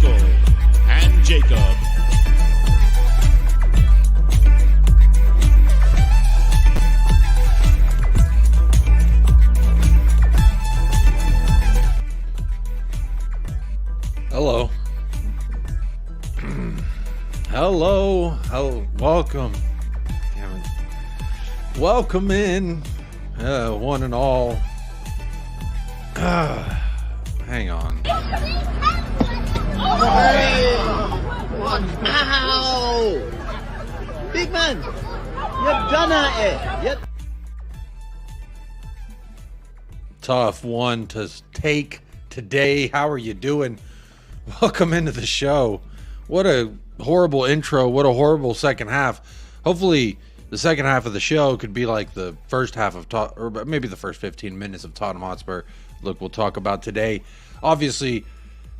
Michael and Jacob. Hello. Hello. Welcome. Damn it. Welcome in, one and all. Hang on. Ow! Big man, you're done at it. Yep. Tough one to take today. How are you doing? Welcome into the show. What a horrible intro. What a horrible second half. Hopefully the second half of the show could be like the first half of or maybe the first 15 minutes of Tottenham Hotspur. Look, we'll talk about today. Obviously,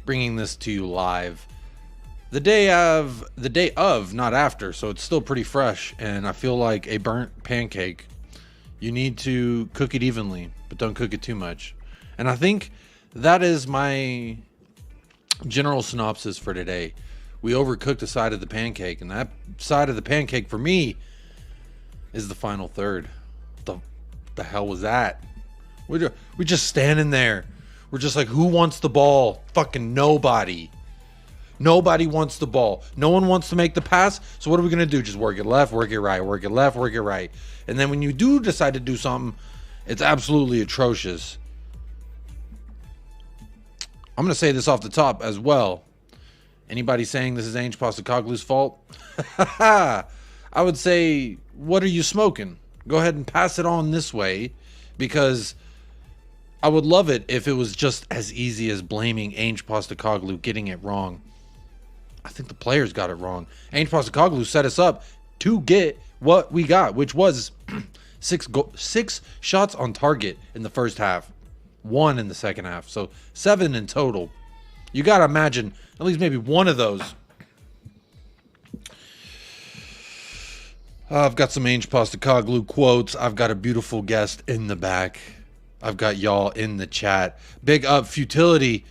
bringing this to you live the day of, not after, so it's still pretty fresh. And I feel like a burnt pancake. You need to cook it evenly, but don't cook it too much. And I think that is my general synopsis for today. We overcooked the side of the pancake, and that side of the pancake for me is the final third. The hell was that? We just standing there. We're just like, who wants the ball? Fucking nobody. Nobody wants the ball. No one wants to make the pass. So what are we going to do? Just work it left, work it right, work it left, work it right. And then when you do decide to do something, it's absolutely atrocious. I'm going to say this off the top as well. Anybody saying this is Ange Postecoglou's fault? I would say, what are you smoking? Go ahead and pass it on this way, because I would love it if it was just as easy as blaming Ange Postecoglou getting it wrong. I think the players got it wrong. Ange Postecoglou set us up to get what we got, which was six shots on target in the first half, 1 in the second half, so 7 in total. You got to imagine at least maybe one of those. I've got some Ange Postecoglou quotes. I've got a beautiful guest in the back. I've got y'all in the chat. Big up Futility,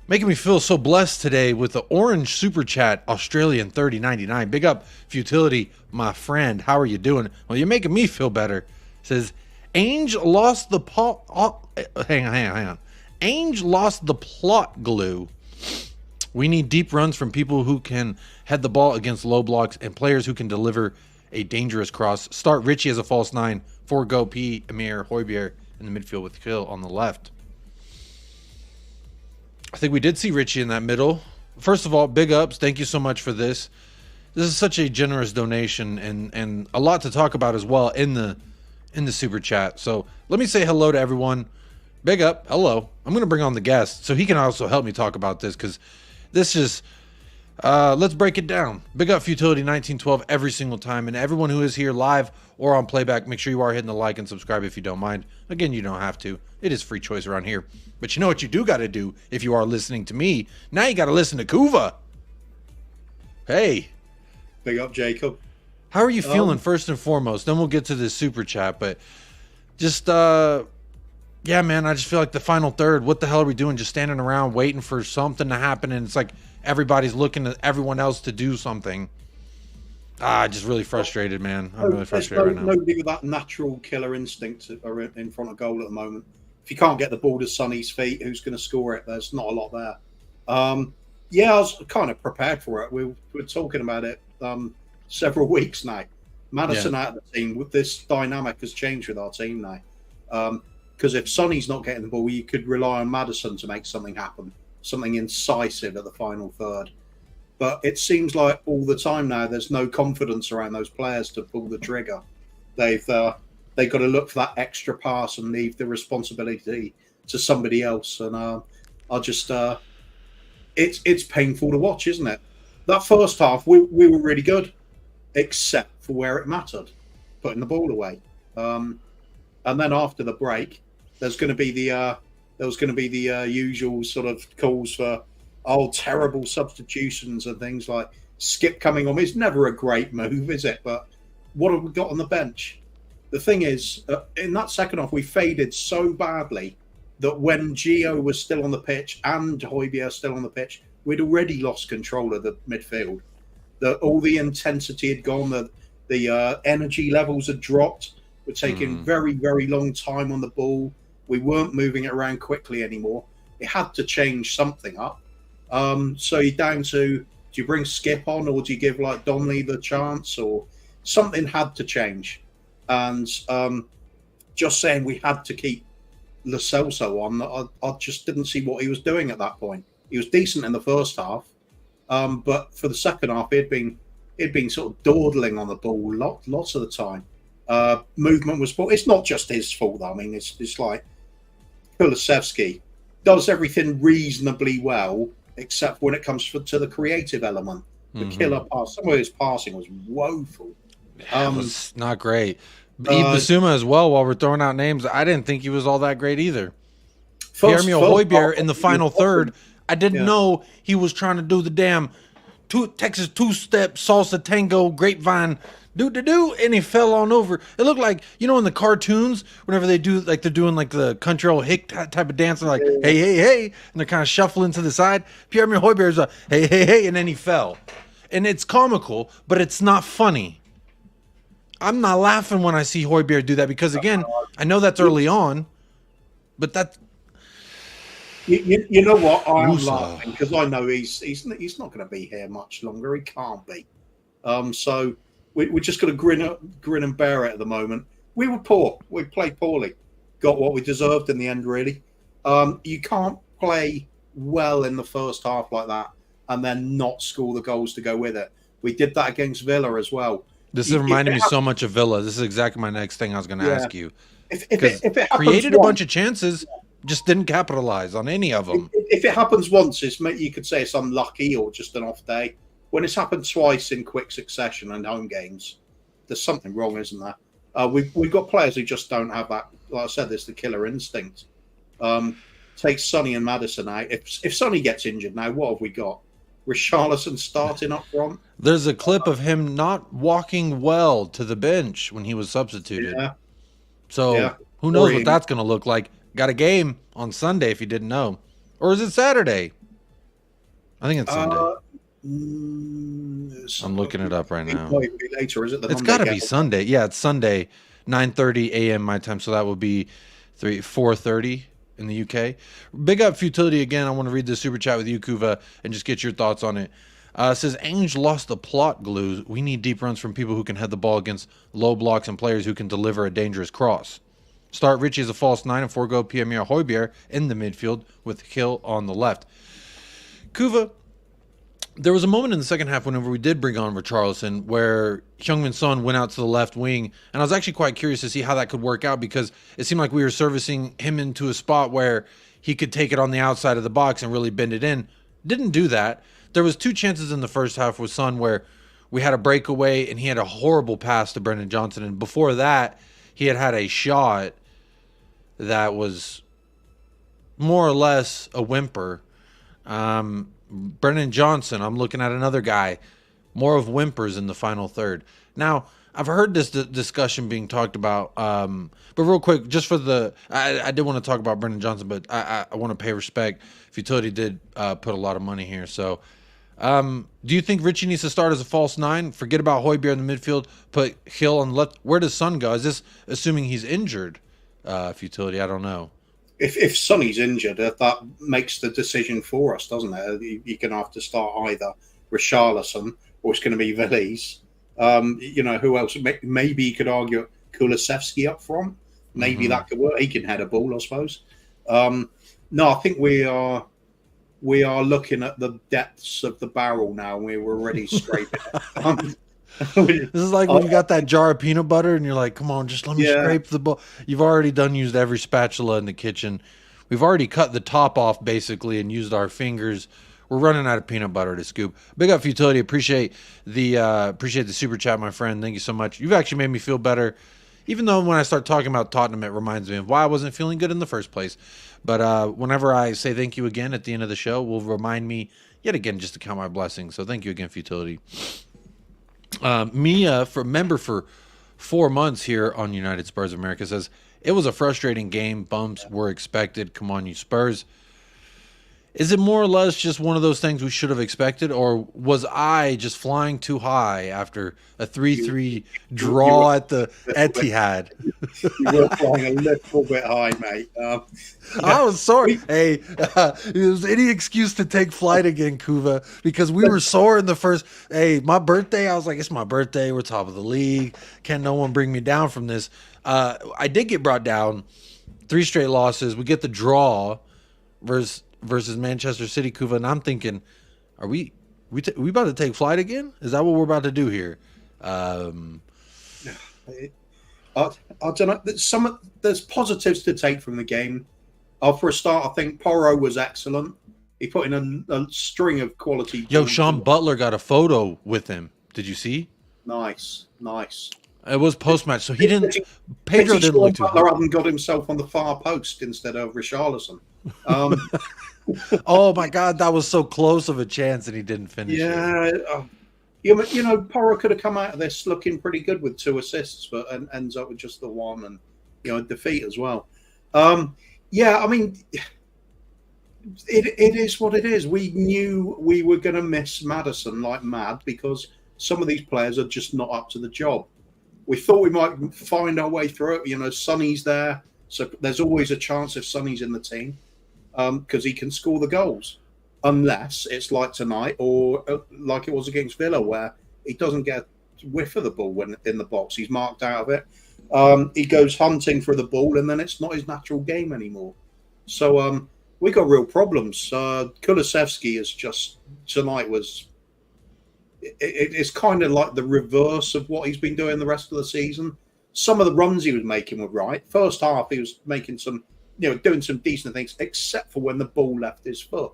making me feel so blessed today with the orange super chat, Australian 3099. Big up Futility, my friend. How are you doing? Well, you're making me feel better. Says Ange lost the hang on. Ange lost the plot glue. We need deep runs from people who can head the ball against low blocks and players who can deliver a dangerous cross. Start Richie as a false 9. Forgo P, Amir, Højbjerg in the midfield with Kill on the left. I think we did see Richie in that middle. First of all, big ups. Thank you so much for this. This is such a generous donation and a lot to talk about as well in the super chat. So let me say hello to everyone. Big up. Hello. I'm going to bring on the guest so he can also help me talk about this, because this is, let's break it down. Big up Futility 1912 every single time. And everyone who is here live or on playback, make sure you are hitting the like and subscribe if you don't mind. Again, you don't have to. It is free choice around here. But you know what you do got to do if you are listening to me? Now you got to listen to Kuva. Hey. Big up, Jacob. How are you feeling first and foremost? Then we'll get to this super chat. But just, yeah, man, I just feel like the final third, what the hell are we doing? Just standing around waiting for something to happen, and it's like everybody's looking at everyone else to do something. Just really frustrated, man. I'm really frustrated right now. Nobody with that natural killer instinct are in front of goal at the moment. If you can't get the ball to Sonny's feet, who's going to score it? There's not a lot there. Yeah, I was kind of prepared for it. We were talking about it several weeks now. Maddison out of the team, this dynamic has changed with our team now. Because if Sonny's not getting the ball, you could rely on Maddison to make something happen, something incisive at the final third. But it seems like all the time now there's no confidence around those players to pull the trigger. They've got to look for that extra pass and leave the responsibility to somebody else. And it's painful to watch, isn't it? That first half we were really good, except for where it mattered, putting the ball away. And then after the break, there's going to be the usual sort of calls for terrible substitutions and things like Skip coming on. It's never a great move, is it? But what have we got on the bench? The thing is, in that second half, we faded so badly that when Gio was still on the pitch and Højbjerg still on the pitch, we'd already lost control of the midfield. All the intensity had gone. The energy levels had dropped. We're taking very, very long time on the ball. We weren't moving it around quickly anymore. It had to change something up. So you're down to, do you bring Skip on, or do you give like Donnelly the chance, or something had to change? And just saying we had to keep Lo Celso on, I just didn't see what he was doing at that point. He was decent in the first half, but for the second half, he'd been sort of dawdling on the ball lots of the time. Movement was poor. It's not just his fault, though. I mean, it's like Kulusevski does everything reasonably well, except when it comes to the creative element. The killer pass, some of his passing was woeful. It was not great. Yves Bissouma as well, while we're throwing out names, I didn't think he was all that great either. Pierre-Emile Højbjerg in the final third, I didn't know he was trying to do the damn Texas two-step salsa tango grapevine do, and he fell on over. It looked like, you know, in the cartoons, whenever they do, like they're doing like the country old hick type of dance, like, hey, hey, hey, and they're kind of shuffling to the side. Pierre-Emile Højbjerg's like, hey, hey, hey, and then he fell. And it's comical, but it's not funny. I'm not laughing when I see Højbjerg do that because, again, I know that's early on, but that. You know what? I'm laughing because I know he's not going to be here much longer. He can't be. So we're just going to grin and bear it at the moment. We were poor. We played poorly. Got what we deserved in the end, really. You can't play well in the first half like that and then not score the goals to go with it. We did that against Villa as well. This is reminding me so much of Villa. This is exactly my next thing I was going to ask you. If it created a bunch of chances, just didn't capitalize on any of them. If it happens once, you could say it's unlucky or just an off day. When it's happened twice in quick succession in home games, there's something wrong, isn't there? We've got players who just don't have that. Like I said, there's the killer instinct. Take Sonny and Maddison out. If Sonny gets injured now, what have we got? Richarlison starting up front. There's a clip of him not walking well to the bench when he was substituted. Yeah. So who knows what that's going to look like. Got a game on Sunday if you didn't know. Or is it Saturday? I think it's Sunday. I'm looking it up right now. It might be later, is it? It's got to be Sunday. Yeah, it's Sunday, 9:30 a.m. my time. So that would be 4:30 in the UK. Big up Futility again. I want to read this super chat with you, Kuva, and just get your thoughts on it. It says, Ange lost the plot glue. We need deep runs from people who can head the ball against low blocks and players who can deliver a dangerous cross. Start Richie as a false 9 and forego Pierre-Emile Højbjerg in the midfield with Hill on the left. Kuva, there was a moment in the second half whenever we did bring on Richarlison where Heung-min Son went out to the left wing, and I was actually quite curious to see how that could work out because it seemed like we were servicing him into a spot where he could take it on the outside of the box and really bend it in. Didn't do that. There was 2 chances in the first half with Son where we had a breakaway and he had a horrible pass to Brennan Johnson, and before that he had a shot that was more or less a whimper. Brennan Johnson, I'm looking at another guy, more of whimpers in the final third. Now, I've heard this discussion being talked about, but real quick, just for I did want to talk about Brennan Johnson, but I want to pay respect. Futility did put a lot of money here. So, do you think Richie needs to start as a false 9? Forget about Højbjerg in the midfield, put Hill on the left. Where does Son go? Is this assuming he's injured? Futility, I don't know. If Sonny's injured, that makes the decision for us, doesn't it? You're going to have to start either Richarlison or it's going to be Veliz. Who else? Maybe you could argue Kulusevski up front. Maybe that could work. He can head a ball, I suppose. No, I think we are looking at the depths of the barrel now. And we're already scraping it. This is like when you got that jar of peanut butter and you're like, come on, just let me scrape the bowl. You've already used every spatula in the kitchen. We've already cut the top off basically and used our fingers. We're running out of peanut butter to scoop. Big up Futility. Appreciate the super chat, my friend. Thank you so much. You've actually made me feel better. Even though when I start talking about Tottenham, it reminds me of why I wasn't feeling good in the first place. But whenever I say thank you again at the end of the show, will remind me yet again just to count my blessings. So thank you again, Futility. Mia, member for 4 months here on United Spurs of America, says, it was a frustrating game. Bumps were expected. Come on, you Spurs. Is it more or less just one of those things we should have expected, or was I just flying too high after a 3-3 draw at the Etihad? You were flying a little bit high, mate. I was sore. Hey, it was any excuse to take flight again, Kuva, because we were sore in the first. Hey, my birthday, I was like, it's my birthday. We're top of the league. Can no one bring me down from this? I did get brought down. 3 straight losses. We get the draw versus Manchester City, Kuva, and I'm thinking, are we about to take flight again? Is that what we're about to do here? I don't know. There's positives to take from the game. For a start, I think Porro was excellent. He put in a string of quality. Yo, Sean Butler got a photo with him. Did you see? Nice. It was post match, so he didn't. Pedro didn't look too. Butler hadn't got himself on the far post instead of Richarlison. Oh my God, that was so close of a chance, and he didn't finish. Yeah, you know, Porro could have come out of this looking pretty good with 2 assists, but ends up with just the 1, and defeat as well. Yeah, I mean, it is what it is. We knew we were going to miss Maddison like mad because some of these players are just not up to the job. We thought we might find our way through it. Sonny's there, so there's always a chance if Sonny's in the team because he can score the goals. Unless it's like tonight or like it was against Villa where he doesn't get a whiff of the ball when in the box. He's marked out of it. He goes hunting for the ball and then it's not his natural game anymore. So we got real problems. Kulusevski is just tonight was it's kind of like the reverse of what he's been doing the rest of the season. Some of the runs he was making were right. First half he was making some, doing some decent things, except for when the ball left his foot.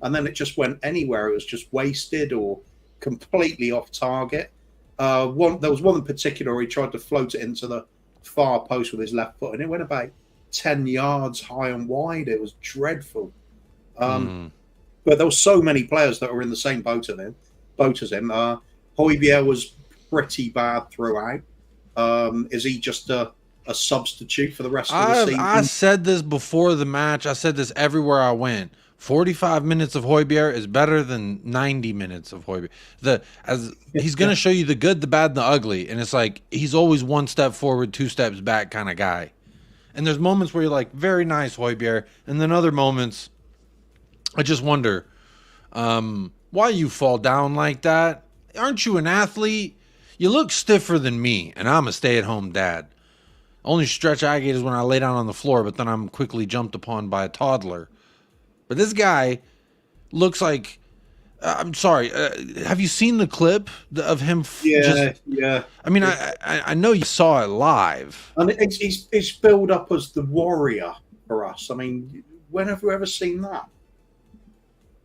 And then it just went anywhere. It was just wasted or completely off target. There was one in particular where he tried to float it into the far post with his left foot, and it went about 10 yards high and wide. It was dreadful. But there were so many players that were in the same boat as him. Højbjerg was pretty bad throughout. Is he just a substitute for the rest of the season? I said this before the match. I said this everywhere I went. 45 minutes of Højbjerg is better than 90 minutes of Højbjerg. He's going to show you the good, the bad, and the ugly. And it's like he's always 1 step forward, 2 steps back kind of guy. And there's moments where you're like, very nice, Højbjerg. And then other moments, I just wonder, why you fall down like that? Aren't you an athlete? You look stiffer than me, and I'm a stay-at-home dad. Only stretch I get is when I lay down on the floor, but then I'm quickly jumped upon by a toddler. But this guy looks like, I'm sorry, have you seen the clip of him? Yeah. I mean, I know you saw it live. And it's built up as the warrior for us. I mean, when have we ever seen that?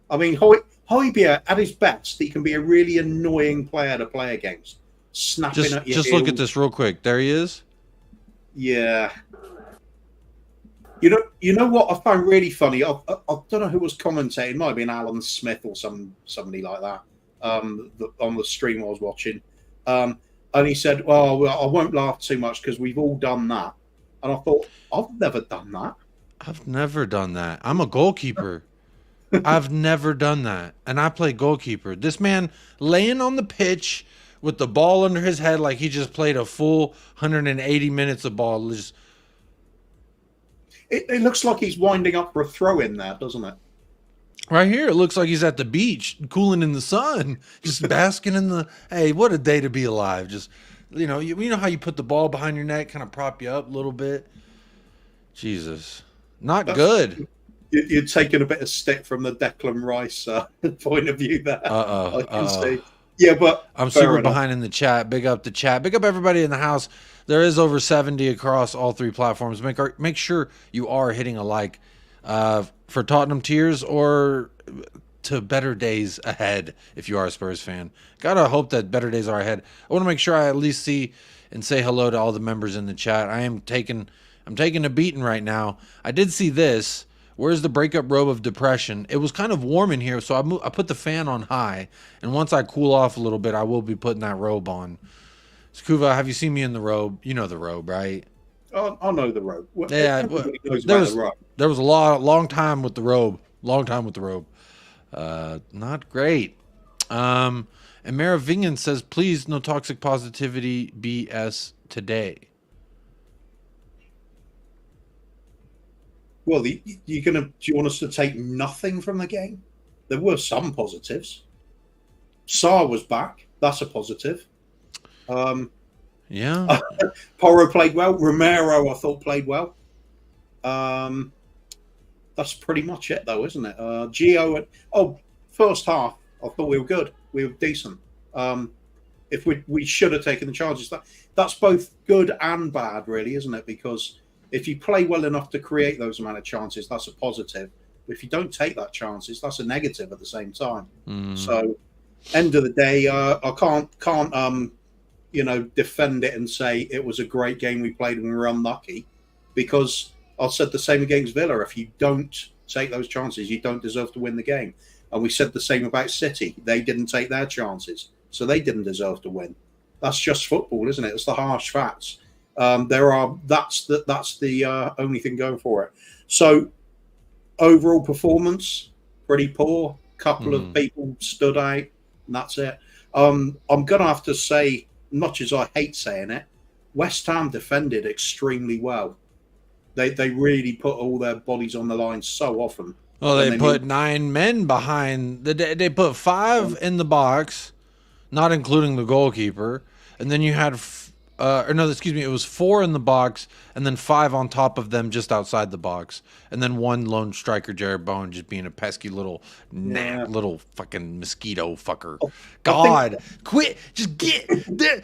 I mean, Højbjerg, at his best, he can be a really annoying player to play against. Snapping at your Just look at this real quick. There he is. Yeah. You know what I found really funny? I don't know who was commentating. It might have been Alan Smith or somebody like that on the stream I was watching. And he said, well, I won't laugh too much because we've all done that. And I thought, I've never done that. I've never done that. I'm a goalkeeper. I've never done that. And I play goalkeeper. This man laying on the pitch with the ball under his head like he just played a full 180 minutes of ball. It looks like he's winding up for a throw in there, doesn't it? Right here, it looks like he's at the beach, cooling in the sun, just basking in the. Hey, what a day to be alive! Just you know how you put the ball behind your neck, kind of prop you up a little bit. Jesus, not good. You're taking a bit of stick from the Declan Rice point of view there. I can see. Yeah, but I'm super behind in the chat. Big up the chat. Big up everybody in the house. There is over 70 across all 3 platforms. Make sure you are hitting a like for Tottenham Tears or to better days ahead if you are a Spurs fan. Gotta hope that better days are ahead. I want to make sure I at least see and say hello to all the members in the chat. I'm taking a beating right now. I did see this. Where's the breakup robe of depression? It was kind of warm in here, so I put the fan on high. And once I cool off a little bit, I will be putting that robe on. Skuva, have you seen me in the robe? You know the robe, right? I know the robe. Yeah, there was a long time with the robe. Long time with the rope. Not great. And Maravingan says, please, no toxic positivity BS today. Well, do you want us to take nothing from the game? There were some positives. Saar was back. That's a positive. Yeah. Porro played well. Romero, I thought, played well. That's pretty much it, though, isn't it? Gio. First half, I thought we were good. We were decent. If we should have taken the charges, that's both good and bad, really, isn't it? Because if you play well enough to create those amount of chances, that's a positive. If you don't take that chances, that's a negative at the same time. So, end of the day, I can't defend it and say it was a great game we played and we were unlucky, because I said the same against Villa. If you don't take those chances, you don't deserve to win the game. And we said the same about City. They didn't take their chances, so they didn't deserve to win. That's just football, isn't it? It's the harsh facts. That's the only thing going for it. So overall performance, pretty poor. Couple of people stood out, and that's it. I'm gonna have to say, much as I hate saying it, West Ham defended extremely well. They really put all their bodies on the line so often. Well, they put 9 men behind. They put 5 in the box, not including the goalkeeper, and then you had it was 4 in the box, and then 5 on top of them just outside the box, and then 1 lone striker, Jared Bowen, just being a pesky little little fucking mosquito fucker. Quit, just get there.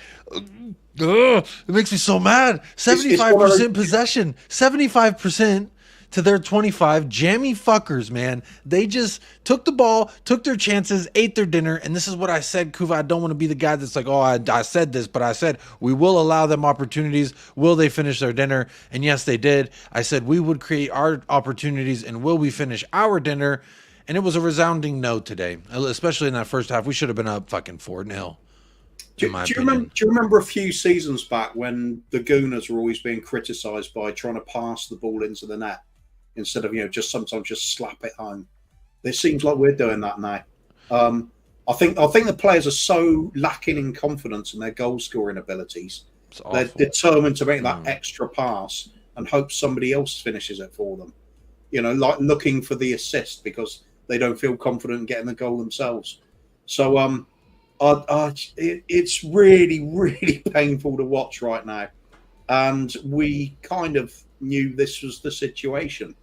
It makes me so mad. 75% possession, 75% to their 25. Jammy fuckers, man. They just took the ball, took their chances, ate their dinner. And this is what I said, Kuva. I don't want to be the guy that's like, oh, I said this, but I said we will allow them opportunities. Will they finish their dinner? And yes, they did. I said we would create our opportunities, and will we finish our dinner? And it was a resounding no today, especially in that first half. We should have been up fucking 4-0. Do you remember a few seasons back when the Gooners were always being criticised by trying to pass the ball into the net instead of just sometimes just slap it home? It seems like we're doing that now. I think the players are so lacking in confidence in their goal scoring abilities. They're determined to make that extra pass and hope somebody else finishes it for them. Like looking for the assist because they don't feel confident in getting the goal themselves. So it's really, really painful to watch right now. And we kind of knew this was the situation.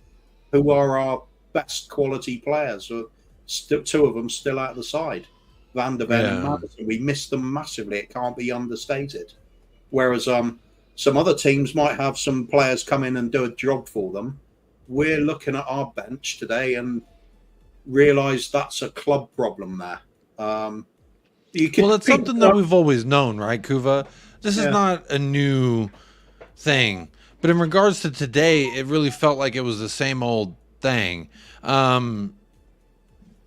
Who are our best quality players? 2 of them still out of the side, Van der Ven and Maddison. We missed them massively. It can't be understated. Whereas some other teams might have some players come in and do a job for them. We're looking at our bench today and realise that's a club problem there. It's something that we've always known, right, Kuva? This is not a new thing. But in regards to today, it really felt like it was the same old thing.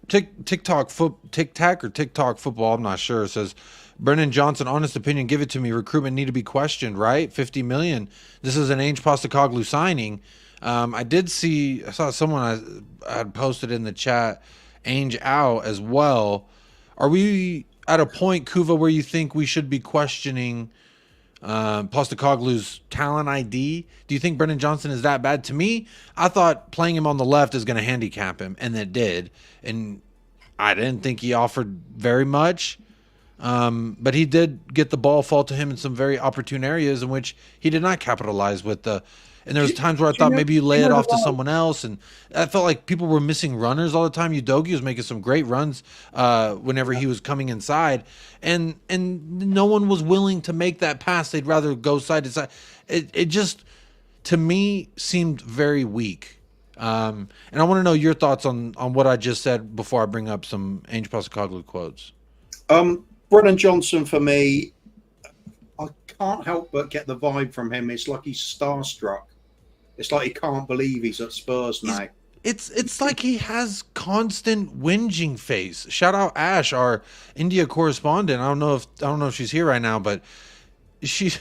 TikTok football, I'm not sure, says, Brennan Johnson, honest opinion, give it to me. Recruitment need to be questioned, right? 50 million. This is an Ainge Postecoglou signing. I saw someone I had posted in the chat, Ainge out as well. Are we at a point, Kuva, where you think we should be questioning Postecoglou's talent ID? Do you think Brennan Johnson is that bad? To me, I thought playing him on the left is going to handicap him, and it did. And I didn't think he offered very much. But he did get the ball fall to him in some very opportune areas in which he did not capitalize with the. And there was times where I thought maybe you lay it off to someone else, and I felt like people were missing runners all the time. Udogie was making some great runs whenever he was coming inside, and no one was willing to make that pass. They'd rather go side to side. It just, to me, seemed very weak. And I want to know your thoughts on what I just said before I bring up some Ainge Postecoglou quotes. Brennan Johnson, for me, I can't help but get the vibe from him. It's like he's starstruck. It's like he can't believe he's at Spurs now. It's like he has constant whinging face. Shout out Ash, our India correspondent. I don't know if she's here right now, but we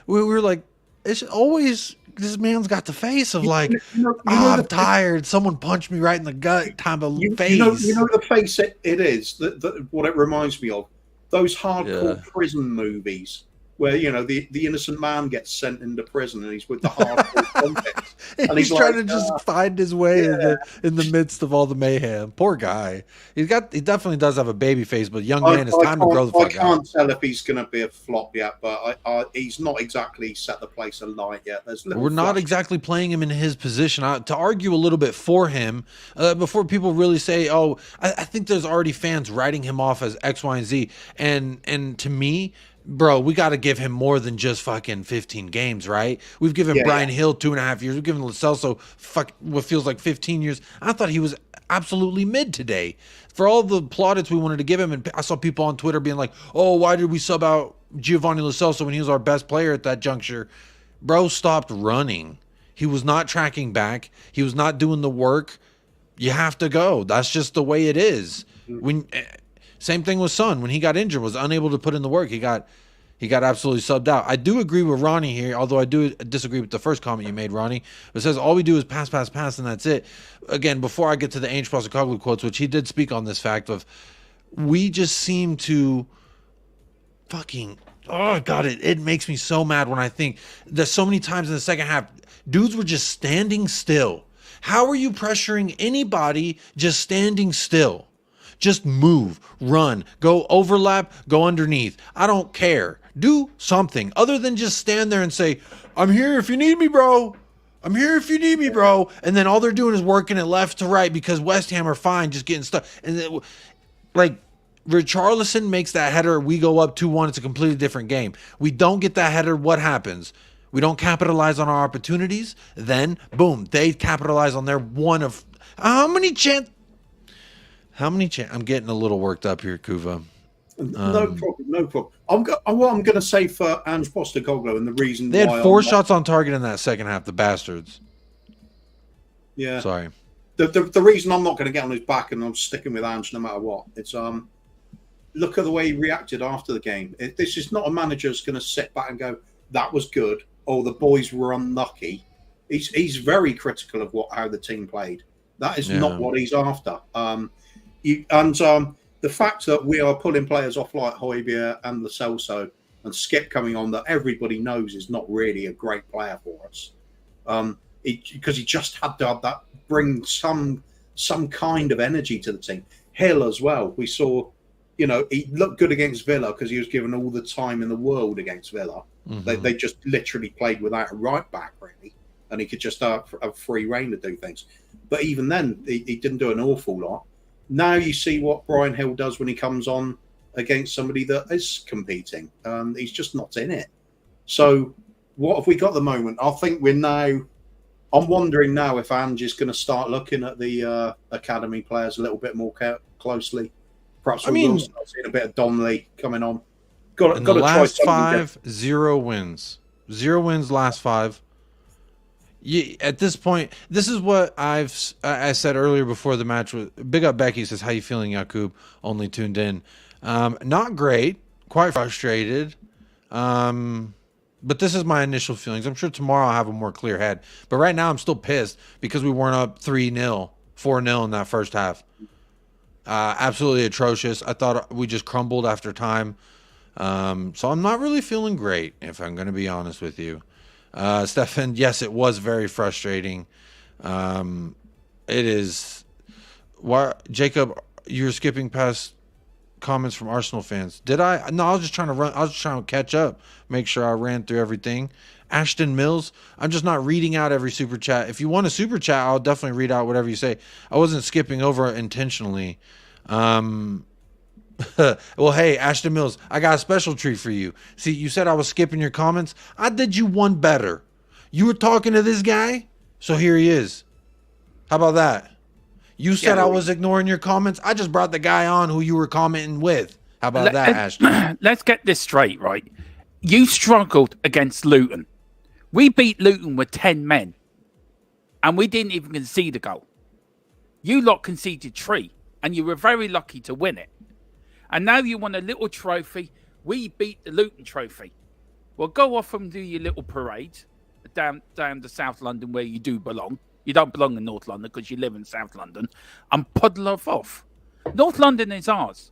were like, it's always this man's got the face of like, the I'm tired. Someone punched me right in the gut. Time of face. You know the face it is. What it reminds me of. Those hardcore prison movies where the innocent man gets sent into prison and he's with the hardcore convicts. And he's trying to just find his way in the midst of all the mayhem. Poor guy. He definitely does have a baby face, but young man, it's time to grow the fuck out. I can't tell if he's going to be a flop yet, but he's not exactly set the place alight yet. We're not exactly playing him in his position. To argue a little bit for him, before people really say, "Oh, I think there's already fans writing him off as X, Y, and Z," and to me. Bro, we got to give him more than just fucking 15 games, right? We've given Brian Hill 2.5 years. We've given Lo Celso what feels like 15 years. I thought he was absolutely mid today. For all the plaudits we wanted to give him, and I saw people on Twitter being like, oh, why did we sub out Giovanni Lo Celso when he was our best player at that juncture? Bro stopped running. He was not tracking back. He was not doing the work. You have to go. That's just the way it is. Same thing with Son. When he got injured, was unable to put in the work. He got absolutely subbed out. I do agree with Ronnie here, although I do disagree with the first comment you made, Ronnie. It says all we do is pass, and that's it. Again, before I get to the Ainge Postecoglou quotes, which he did speak on this fact of, we just seem to fucking, oh God, it makes me so mad when I think there's so many times in the second half, dudes were just standing still. How are you pressuring anybody just standing still? Just move, run, go overlap, go underneath. I don't care. Do something other than just stand there and say, I'm here if you need me, bro. I'm here if you need me, bro. And then all they're doing is working it left to right because West Ham are fine, just getting stuck. And then, like, Richarlison makes that header. We go up 2-1. It's a completely different game. We don't get that header. What happens? We don't capitalize on our opportunities. Then, boom, they capitalize on their one of how many chances? I'm getting a little worked up here, Kuva. No problem. What I'm going to say for Ange Postecoglou and the reason they had 4 shots on target in that second half, the bastards. Yeah. Sorry. The reason I'm not going to get on his back and I'm sticking with Ange no matter what, it's look at the way he reacted after the game. This is not a manager who's going to sit back and go, that was good, or the boys were unlucky. He's very critical of how the team played. That is not what he's after. The fact that we are pulling players off like Højbjerg and Lo Celso and Skip coming on that everybody knows is not really a great player for us, because he just had to have that bring some kind of energy to the team. Hill as well. We saw, he looked good against Villa because he was given all the time in the world against Villa. Mm-hmm. They just literally played without a right back really, and he could just have free reign to do things. But even then, he didn't do an awful lot. Now you see what Brian Hill does when he comes on against somebody that is competing. He's just not in it. So what have we got at the moment? I think I'm wondering now if Ange is going to start looking at the academy players a little bit more closely. Perhaps we'll start seeing a bit of Donnelly coming on. Got to last try 5, 0 wins. 0 wins last 5. At this point, this is what I said earlier before the match. Big up Becky says, how you feeling, Yakub? Only tuned in. Not great. Quite frustrated. But this is my initial feelings. I'm sure tomorrow I'll have a more clear head. But right now I'm still pissed because we weren't up 3-0, 4-0 in that first half. Absolutely atrocious. I thought we just crumbled after time. So I'm not really feeling great, if I'm going to be honest with you. Stefan, yes, it was very frustrating. It is. Why, Jacob, you're skipping past comments from Arsenal fans. Did I? No, I was just trying to catch up, make sure I ran through everything. Ashton Mills, I'm just not reading out every super chat. If you want a super chat, I'll definitely read out whatever you say. I wasn't skipping over intentionally. Well, hey, Ashton Mills, I got a special treat for you. See, you said I was skipping your comments. I did you one better. You were talking to this guy, so here he is. How about that? You said I was ignoring your comments. I just brought the guy on who you were commenting with. How about that, Ashton? Let's get this straight, right? You struggled against Luton. We beat Luton with 10 men, and we didn't even concede a goal. You lot conceded 3, and you were very lucky to win it. And now you want a little trophy. We beat the Luton trophy. Well, go off and do your little parade. down to South London where you do belong. You don't belong in North London because you live in South London, and puddle off. North London is ours.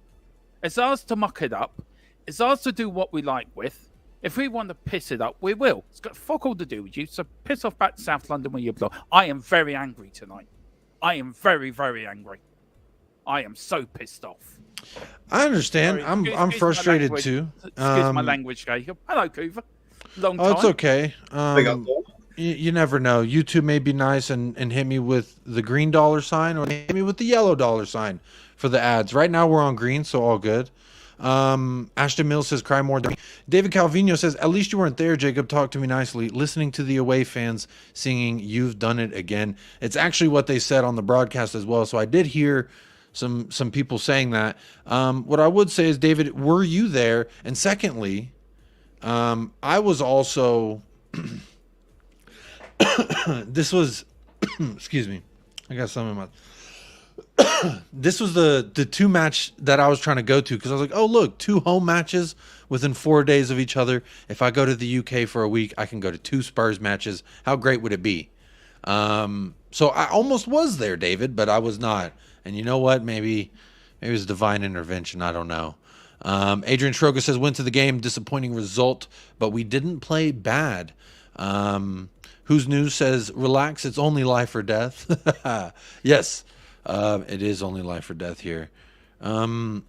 It's ours to muck it up. It's ours to do what we like with. If we want to piss it up, we will. It's got fuck all to do with you. So piss off back to South London where you belong. I am very angry tonight. I am very, very angry. I am so pissed off. I understand. Sorry, I'm frustrated too. Excuse my language, Jacob. Hello, Coover. Long time. Oh, it's okay. Big up, Paul. You never know. You two may be nice and hit me with the green $sign, or hit me with the yellow $sign for the ads. Right now we're on green, so all good. Ashton Mills says, cry more. David Calvino says, at least you weren't there, Jacob. Talk to me nicely. Listening to the away fans singing, you've done it again. It's actually what they said on the broadcast as well. So I did hear some people saying that. What I would say is, David, were you there? And secondly, I was also... this was... excuse me. I got some in my... this was the 2 match that I was trying to go to, because I was like, oh, look, 2 home matches within 4 days of each other. If I go to the UK for a week, I can go to 2 Spurs matches. How great would it be? So I almost was there, David, but I was not. And you know what? Maybe it was divine intervention. I don't know. Adrian Schroger says, went to the game, disappointing result, but we didn't play bad. Who's News says, relax, it's only life or death. Yes. It is only life or death here. And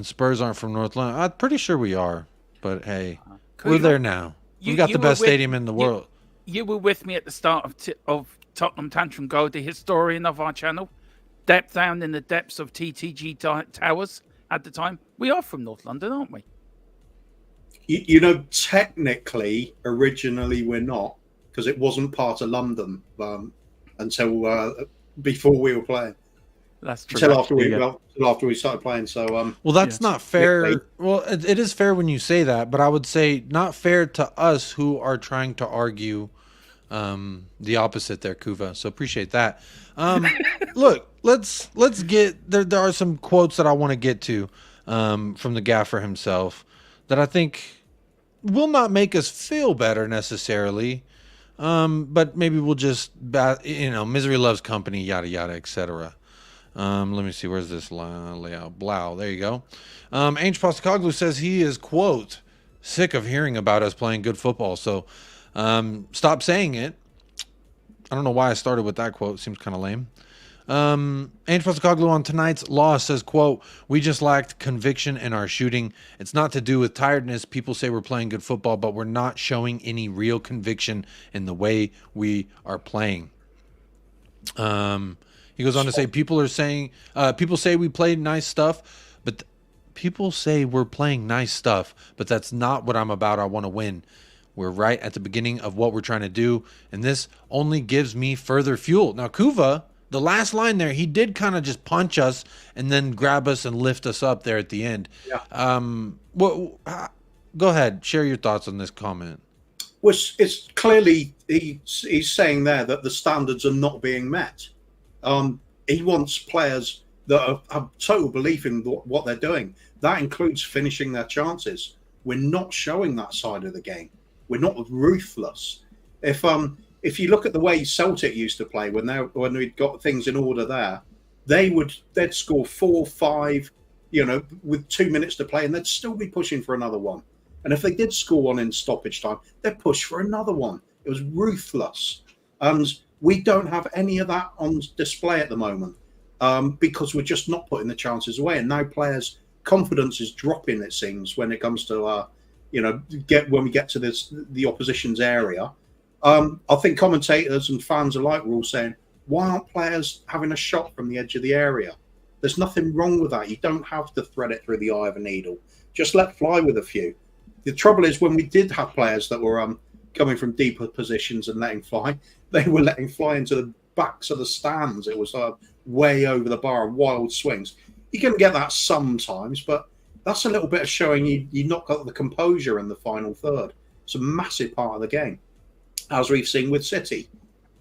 Spurs aren't from North London. I'm pretty sure we are, but hey, we're there now. We got the best stadium in the world. You were with me at the start of Tottenham Tantrum Go, the historian of our channel. Down in the depths of TTG Towers at the time. We are from North London, aren't we? You know, technically, originally we're not, because it wasn't part of London until before we were playing. That's true. Until after we started playing. So well, that's not fair. Well, it is fair when you say that, but I would say not fair to us who are trying to argue the opposite there, Kuva. So appreciate that. Look, let's get there. There are some quotes that I want to get to from the gaffer himself that I think will not make us feel better necessarily. But maybe we'll just, misery loves company, yada, yada, etc. Let me see. Where's this layout? Blau. There you go. Ange Postecoglou says he is, quote, sick of hearing about us playing good football. So, stop saying it. I don't know why I started with that quote. Seems kind of lame. Ange Postecoglou on tonight's loss says, quote, we just lacked conviction in our shooting. It's not to do with tiredness. People say we're playing good football, but we're not showing any real conviction in the way we are playing. He goes on to say, people say we played nice stuff, but people say we're playing nice stuff, but that's not what I'm about. I want to win. We're right at the beginning of what we're trying to do, and this only gives me further fuel. Now, Kuva, the last line there, he did kind of just punch us and then grab us and lift us up there at the end. Yeah. Go ahead. Share your thoughts on this comment. Well, it's clearly he's saying there that the standards are not being met. He wants players that have total belief in what they're doing. That includes finishing their chances. We're not showing that side of the game. We're not ruthless. If you look at the way Celtic used to play when we'd got things in order there, they'd score 4, 5, with 2 minutes to play, and they'd still be pushing for another one. And if they did score one in stoppage time, they'd push for another one. It was ruthless. And we don't have any of that on display at the moment because we're just not putting the chances away. And now players' confidence is dropping, it seems, when it comes to when we get to the opposition's area. I think commentators and fans alike were all saying, why aren't players having a shot from the edge of the area? There's nothing wrong with that. You don't have to thread it through the eye of a needle. Just let fly with a few. The trouble is when we did have players that were coming from deeper positions and letting fly, they were letting fly into the backs of the stands. It was way over the bar and wild swings. You can get that sometimes, but that's a little bit of showing you not got the composure in the final third. It's a massive part of the game. As we've seen with City,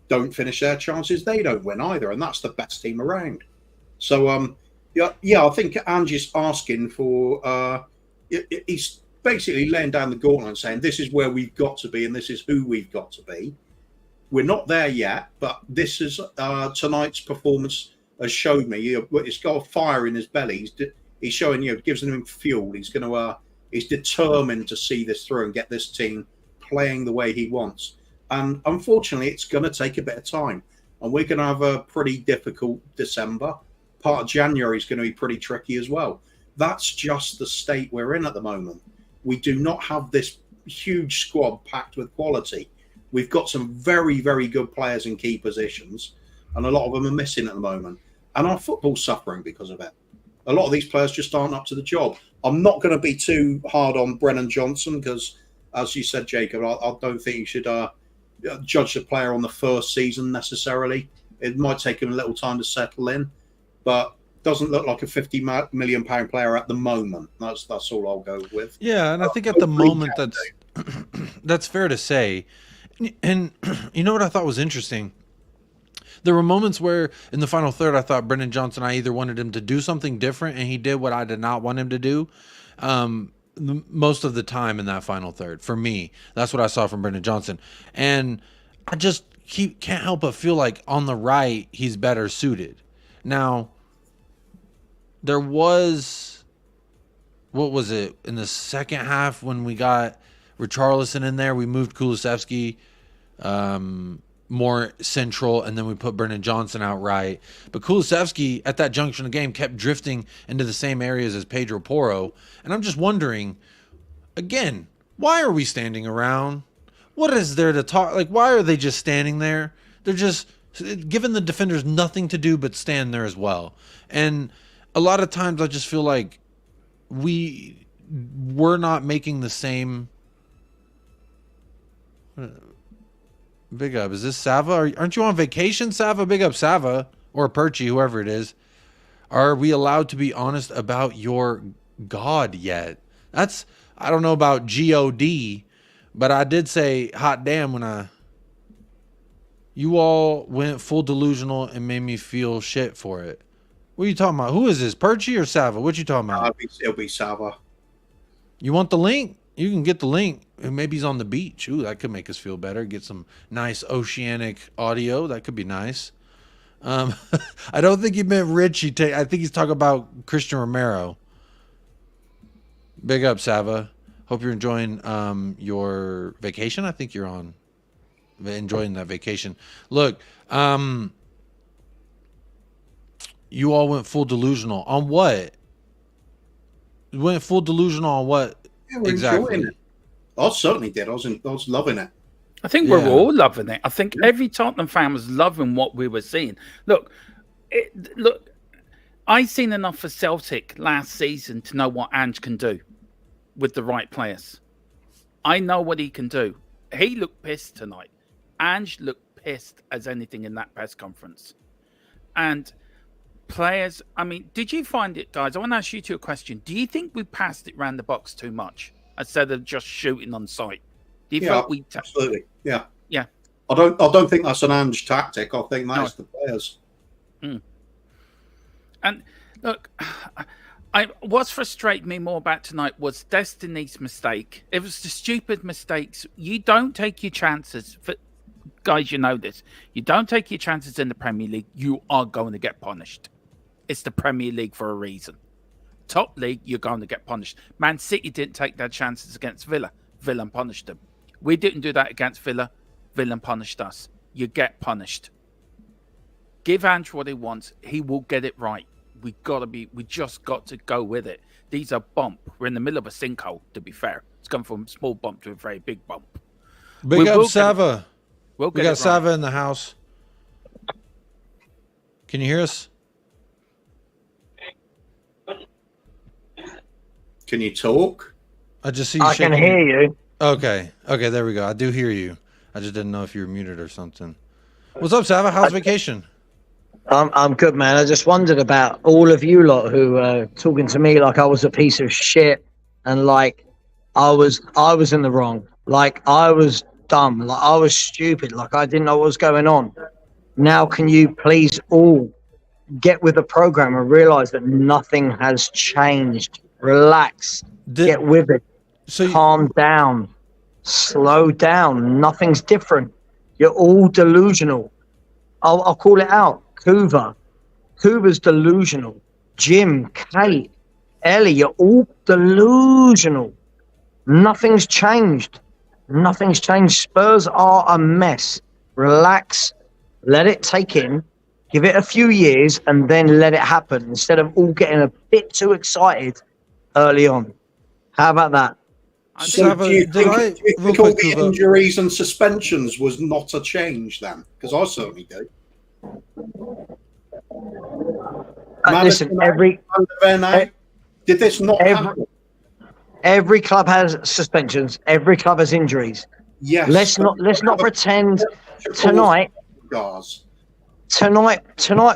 don't finish their chances, they don't win either, and that's the best team around. So, I think Angie's asking for. basically laying down the gauntlet and saying this is where we've got to be and this is who we've got to be. We're not there yet, but this is tonight's performance has showed me. He's got a fire in his belly. He's showing gives him fuel. He's going to he's determined to see this through and get this team playing the way he wants. And unfortunately, it's going to take a bit of time. And we're going to have a pretty difficult December. Part of January is going to be pretty tricky as well. That's just the state we're in at the moment. We do not have this huge squad packed with quality. We've got some very, very good players in key positions, and a lot of them are missing at the moment. And our football's suffering because of it. A lot of these players just aren't up to the job. I'm not going to be too hard on Brennan Johnson because, as you said, Jacob, I don't think you should judge the player on the first season necessarily. It might take him a little time to settle in, but doesn't look like a £50 million player at the moment. That's all I'll go with. Yeah, and I think at the moment that's fair to say. And you know what I thought was interesting? There were moments where in the final third, I thought Brennan Johnson, I either wanted him to do something different, and he did what I did not want him to do. Most of the time in that final third, for me, that's what I saw from Brennan Johnson. And I just can't help but feel like on the right, he's better suited. Now, there was, what was it, in the second half when we got Richarlison in there, we moved Kulusevski more central, and then we put Brennan Johnson out right. But Kulusevski, at that junction of the game, kept drifting into the same areas as Pedro Porro. And I'm just wondering, again, why are we standing around? What is there to talk? Like, why are they just standing there? They're just giving the defenders nothing to do but stand there as well. And a lot of times I just feel like we're not making the same... Big up. Is this Sava? Aren't you on vacation, Sava? Big up, Sava. Or Perchy, whoever it is. Are we allowed to be honest about your God yet? That's, I don't know about G-O-D, but I did say hot damn when you all went full delusional and made me feel shit for it. What are you talking about? Who is this, Perchy or Sava? What you talking about? It'll be Sava. You want the link? You can get the link. Maybe he's on the beach. Ooh, that could make us feel better. Get some nice oceanic audio. That could be nice. I don't think he meant Richie. I think he's talking about Christian Romero. Big up, Sava. Hope you're enjoying your vacation. I think you're enjoying that vacation. Look, you all went full delusional. On what? You went full delusional on what? Yeah, we're enjoying it. I certainly did. I was loving it. I think we're all loving it. I think every Tottenham fan was loving what we were seeing. Look, I seen enough for Celtic last season to know what Ange can do with the right players. I know what he can do. He looked pissed tonight. Ange looked pissed as anything in that press conference. And players, I mean, did you find it, guys? I want to ask you two a question. Do you think we passed it around the box too much instead of just shooting on sight? Do you feel we absolutely? Yeah. Yeah. I don't think that's an Ange tactic. I think that's the players. And look, what's frustrated me more about tonight was Destiny's mistake. It was the stupid mistakes. You don't take your chances. Guys, you know this. You don't take your chances in the Premier League, you are going to get punished. It's the Premier League for a reason. Top league, you're going to get punished. Man City didn't take their chances against Villa. Villa punished them. We didn't do that against Villa. Villa punished us. You get punished. Give Ange what he wants. He will get it right. We just got to go with it. These are bump. We're in the middle of a sinkhole, to be fair. It's gone from a small bump to a very big bump. Big up, Sava. We got Sava right in the house. Can you hear us? Can you talk? I just see you I shaking. can hear you. Okay, there we go. I do hear you. I just didn't know if you were muted or something. What's up, Sava? How's vacation? I'm good, man. I just wondered about all of you lot who are talking to me like I was a piece of shit and like I was in the wrong. Like I was dumb. Like I was stupid. Like I didn't know what was going on. Now, can you please all get with the program and realize that nothing has changed? Relax. Get with it. So Calm down. Slow down. Nothing's different. You're all delusional. I'll call it out. Kuva's delusional. Jim, Kate, Ellie, you're all delusional. Nothing's changed. Nothing's changed. Spurs are a mess. Relax. Let it take in. Give it a few years and then let it happen instead of all getting a bit too excited early on. How about that? So do you think all the injuries and suspensions was not a change then? Because I certainly do. Listen, did this not happen? Every club has suspensions. Every club has injuries. Yes. Let's not pretend tonight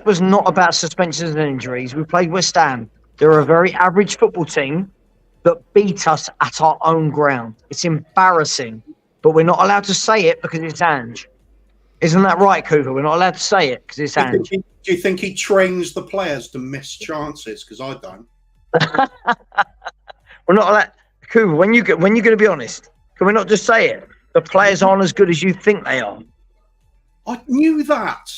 was not about suspensions and injuries. We played West Ham. They're a very average football team that beat us at our own ground. It's embarrassing, but we're not allowed to say it because it's Ange. Isn't that right, Cooper? We're not allowed to say it because it's Ange. Do you think he trains the players to miss chances? Because I don't. We're not allowed. Cooper, when you're going to be honest, can we not just say it? The players aren't as good as you think they are. I knew that.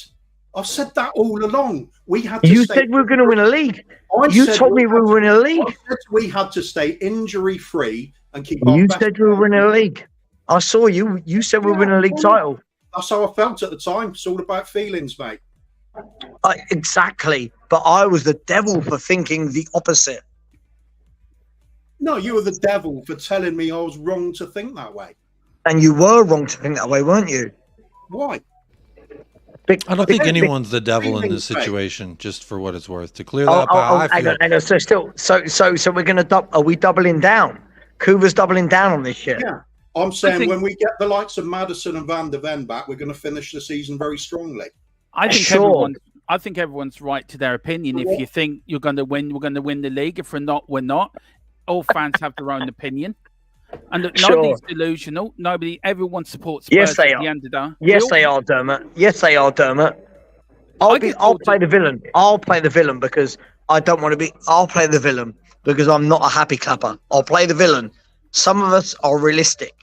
I've said that all along. We had to. You said we were going to win a league. You told me we were winning a league. I said we had to stay injury free and keep. You said we were winning a league. I saw you. You said we were winning a league title. That's how I felt at the time. It's all about feelings, mate. Exactly. But I was the devil for thinking the opposite. No, you were the devil for telling me I was wrong to think that way. And you were wrong to think that way, weren't you? Why? I don't think anyone's the devil in this situation, just for what it's worth. To clear that up, I feel. Hang on. So we're going to are we doubling down? Kuva's doubling down on this shit. Yeah. I'm saying when we get the likes of Maddison and Van der Ven back, we're going to finish the season very strongly. I think everyone's right to their opinion. If you think you're going to win, we're going to win the league. If we're not, we're not. All fans have their own opinion. And nobody's delusional. Everyone supports Spurs. Yes, they are. Yes, they are, Dermot. Yes, they are, Dermot. I'll play the villain. I'll play the villain because I don't want to be. I'll play the villain because I'm not a happy clapper. I'll play the villain. Some of us are realistic.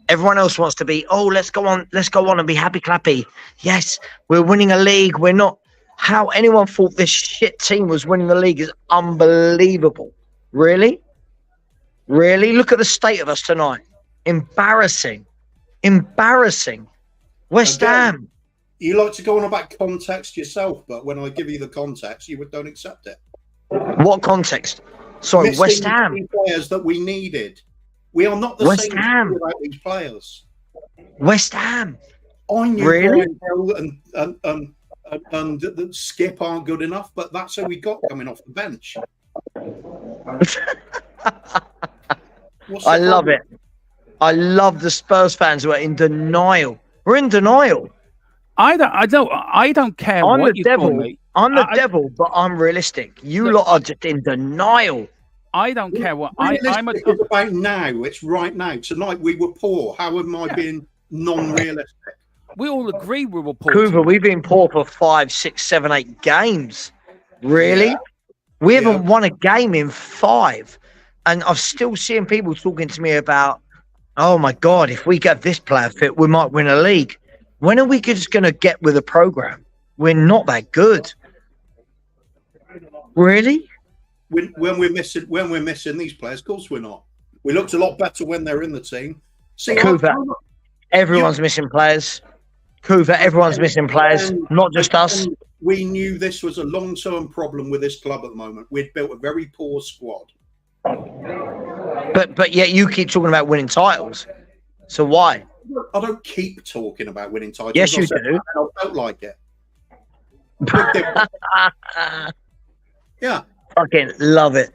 Everyone else wants to be. Oh, let's go on and be happy clappy. Yes, we're winning a league. We're not. How anyone thought this shit team was winning the league is unbelievable. Really? Really? Look at the state of us tonight. Embarrassing. West Ham. You like to go on about context yourself, but when I give you the context, you don't accept it. What context? Sorry, Missing West Ham. The players that we needed. We are not the West same Ham. without these players. West Ham. I knew Really? Brian Hill and the Skip aren't good enough, but that's who we got coming off the bench. I love it. I love the Spurs fans who are in denial. We're in denial. I don't care I'm what the you devil. call me. I'm the devil, but I'm realistic. You lot are just in denial. I don't care what I'm about now. It's right now. Tonight we were poor. How am I being non-realistic? We all agree we were poor. Cooper, we've been poor for 5, 6, 7, 8 games. Really? Yeah. We haven't won a game in 5. And I'm still seeing people talking to me about, oh my God, if we get this player fit, we might win a league. When are we just going to get with a program? We're not that good. Really? When we're missing these players, of course we're not. We looked a lot better when they're in the team. See, Cooper, everyone's missing players. Cooper, everyone's missing players, not just us. We knew this was a long-term problem with this club at the moment. We'd built a very poor squad. But yet you keep talking about winning titles. So why? I don't keep talking about winning titles. Yes, you do. I felt like it. Yeah. Fucking love it.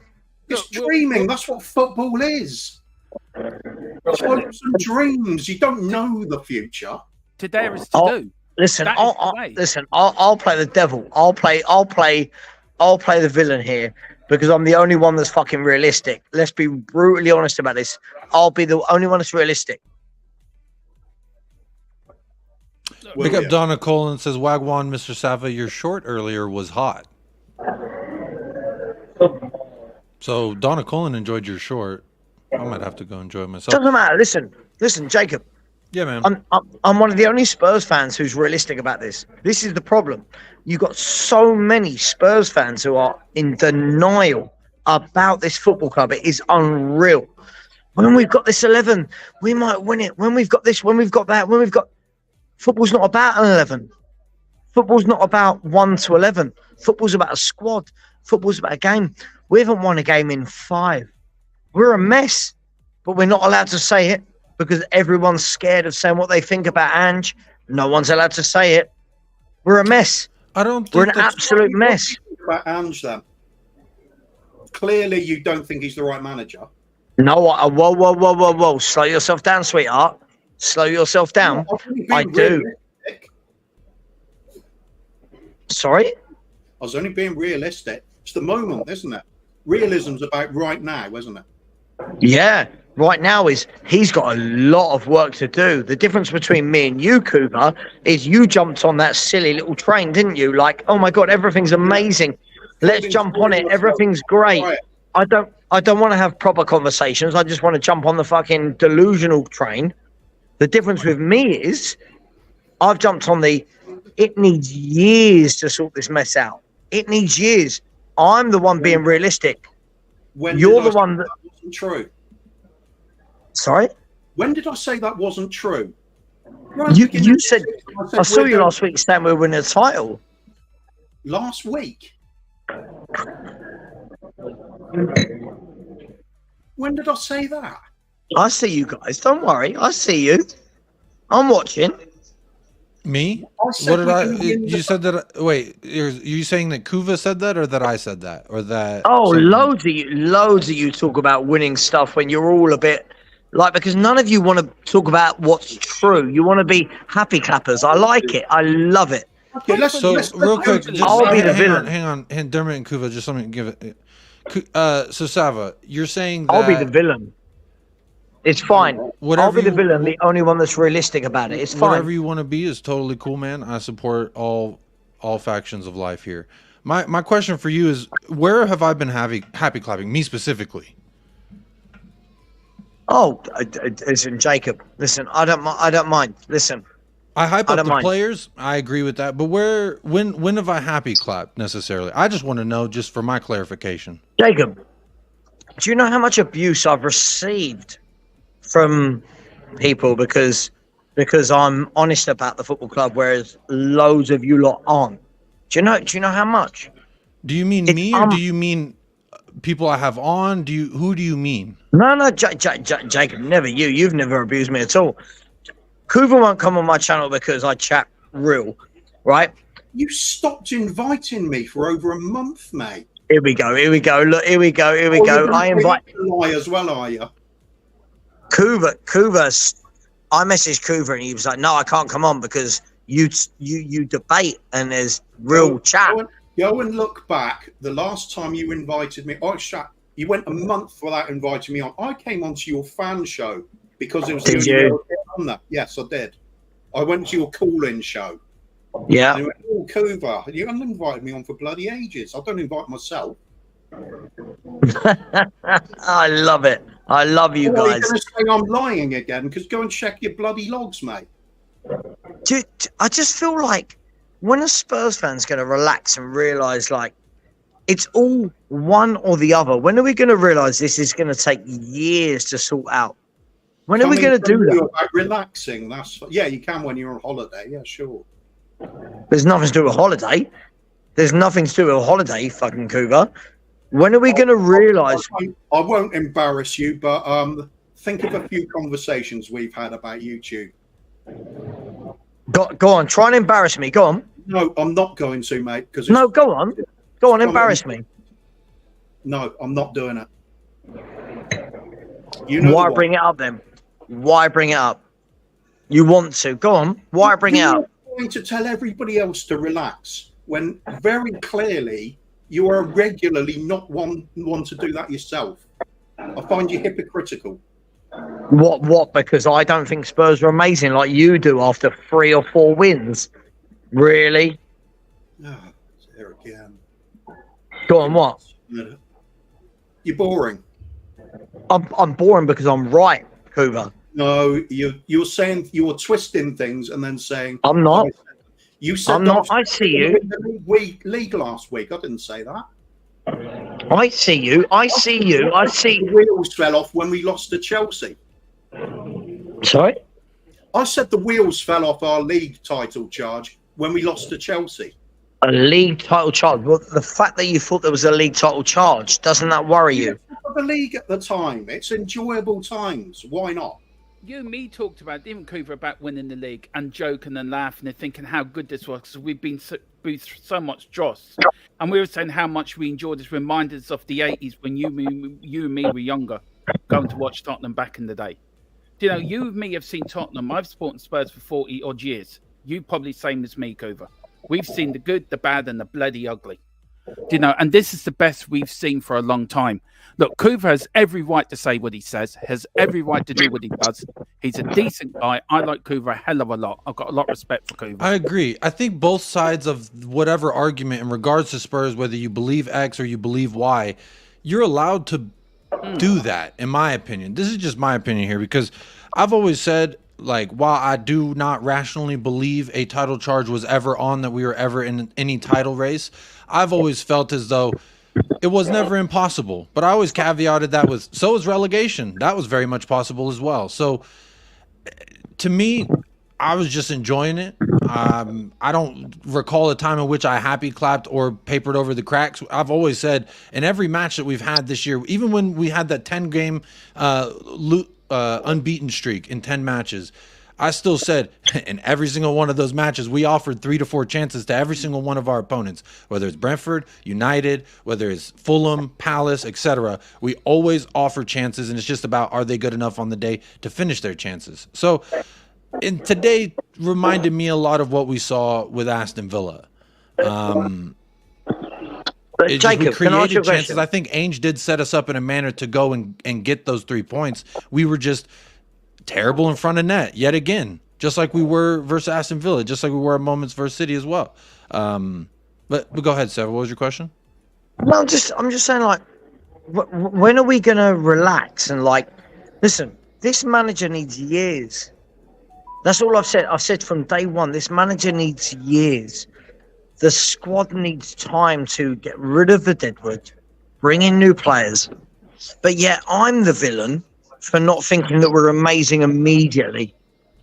It's dreaming. That's what football is. It's hopes and dreams. You don't know the future. To dare is to do. Listen, I'll play the devil. I'll play the villain here because I'm the only one that's fucking realistic. Let's be brutally honest about this. I'll be the only one that's realistic. Pick up Donna Colin says, Wagwan, Mr. Sava, your short earlier was hot. So Donna Colin enjoyed your short. I might have to go enjoy myself. Doesn't matter. Listen, Jacob. Yeah, man. I'm one of the only Spurs fans who's realistic about this. This is the problem. You got so many Spurs fans who are in denial about this football club. It is unreal. When we've got this 11, we might win it. When we've got this, when we've got that, when we've got... Football's not about an 11. Football's not about 1 to 11. Football's about a squad. Football's about a game. We haven't won a game in 5. We're a mess, but we're not allowed to say it because everyone's scared of saying what they think about Ange. No one's allowed to say it. We're a mess. I don't think We're an absolute mess. About Ange, then. Clearly, you don't think he's the right manager. No, whoa. Slow yourself down, sweetheart. Slow yourself down. I do. Sorry? I was only being realistic. It's the moment, isn't it? Realism's about right now, isn't it? Yeah, right now he's got a lot of work to do. The difference between me and you, Cougar, is you jumped on that silly little train, didn't you? Like, oh my God, everything's amazing. Let's jump on it. Everything's great. I don't want to have proper conversations. I just want to jump on the fucking delusional train. The difference with me is I've jumped on it needs years to sort this mess out. It needs years. I'm the one being realistic. You're the one that wasn't true. Sorry? When did I say that wasn't true? You said I saw you last week saying we were winning a title. Last week? When did I say that? I see you guys. Don't worry. I see you. I'm watching. Me? What did I? You said that. Wait, you saying that Kuva said that, or that I said that, or that? Oh, loads of you talk about winning stuff when you're all a bit like, because none of you want to talk about what's true. You want to be happy clappers. I like it. I love it. Okay, let's real quick. Just, I'll be the villain. Hang on, Dermot and Kuva. Just let me give it. So Sava, you're saying that I'll be the villain. It's fine. I'll be the villain, the only one that's realistic about it. It's fine. Whatever you want to be is totally cool, man. I support all factions of life here. My question for you is, where have I been happy clapping? Me specifically. Oh, listen, Jacob. Listen, I don't mind. Listen, I hype up the players. I agree with that. But when have I happy clapped necessarily? I just want to know, just for my clarification. Jacob, do you know how much abuse I've received from people because I'm honest about the football club, whereas loads of you lot aren't? Do you know how much? Do you mean me, or do you mean people I have on? Who do you mean? No, Jacob, never you. You've never abused me at all. Kuva won't come on my channel because I chat real, right? You stopped inviting me for over a month, mate. Here we go. Look, here we go. I invite. Lie as well, are you? Kuva. I messaged Kuva and he was like, "No, I can't come on because you debate and there's real chat." Go and look back. The last time you invited me, you went a month without inviting me on. I came onto your fan show because it was Did you? On that. Yes, I did. I went to your call-in show. Yeah. And you went, oh, Kuva, you haven't invited me on for bloody ages. I don't invite myself. I love it. I love you guys. You're going to say I'm lying again? Because go and check your bloody logs, mate. Dude, I just feel like when a Spurs fan's going to relax and realise, like, it's all one or the other. When are we going to realise this is going to take years to sort out? When are we going to do that? About relaxing, yeah, you can when you're on holiday. Yeah, sure. There's nothing to do with holiday. There's nothing to do with a holiday, fucking Cougar. When are we going to realise? I won't embarrass you, but think of a few conversations we've had about YouTube. Go on, try and embarrass me. Go on. No, I'm not going to, mate. No, go on. Go on, embarrass me. No, I'm not doing it. You know why bring it up then? Why bring it up? You want to. Go on. Why bring it up? You're going to tell everybody else to relax when very clearly you are regularly not one to do that yourself. I find you hypocritical. What? Because I don't think Spurs are amazing like you do after 3 or 4 wins. Really? Oh, there again. Go on, what? You're boring. I'm boring because I'm right, Cooper. No, you were saying, you were twisting things and then saying I'm not. You said I'm that not. I see you. the league last week. I didn't say that. I see you. I see you. I see. The wheels fell off when we lost to Chelsea. Sorry? I said the wheels fell off our league title charge when we lost to Chelsea. A league title charge. Well, the fact that you thought there was a league title charge, doesn't that worry you? The league at the time, it's enjoyable times. Why not? You and me talked about, didn't Cooper, about winning the league and joking and laughing and thinking how good this was because we've been through so much dross. And we were saying how much we enjoyed this. Reminded us of the 80s when you and me were younger, going to watch Tottenham back in the day. You know, you and me have seen Tottenham. I've supported Spurs for 40 odd years. You probably same as me, Cooper. We've seen the good, the bad, and the bloody ugly. You know, and this is the best we've seen for a long time. Look, Cooper has every right to say what he says, has every right to do what he does. He's a decent guy. I like Cooper a hell of a lot. I've got a lot of respect for Cooper. I agree. I think both sides of whatever argument in regards to Spurs, whether you believe X or you believe Y, you're allowed to do that, in my opinion. This is just my opinion here, because I've always said, like, while I do not rationally believe a title charge was ever on, that we were ever in any title race, I've always felt as though it was never impossible. But I always caveated that with, so is relegation. That was very much possible as well. So to me, I was just enjoying it. I don't recall a time in which I happy clapped or papered over the cracks. I've always said in every match that we've had this year, even when we had that 10-game unbeaten streak in 10 matches, I still said in every single one of those matches, we offered 3 to 4 chances to every single one of our opponents, whether it's Brentford, United, whether it's Fulham, Palace, etc. We always offer chances, and it's just about, are they good enough on the day to finish their chances? So, and today reminded me a lot of what we saw with Aston Villa. Jacob, we can I ask you a created chances. question? I think Ainge did set us up in a manner to go and get those 3 points. We were just terrible in front of net yet again, just like we were versus Aston Villa, just like we were at moments versus City as well. But go ahead, Sev. What was your question? No, I'm just saying, like, when are we gonna relax and, like, listen? This manager needs years. That's all I've said. I've said from day one, this manager needs years. The squad needs time to get rid of the deadwood, bring in new players. But yet I'm the villain for not thinking that we're amazing immediately.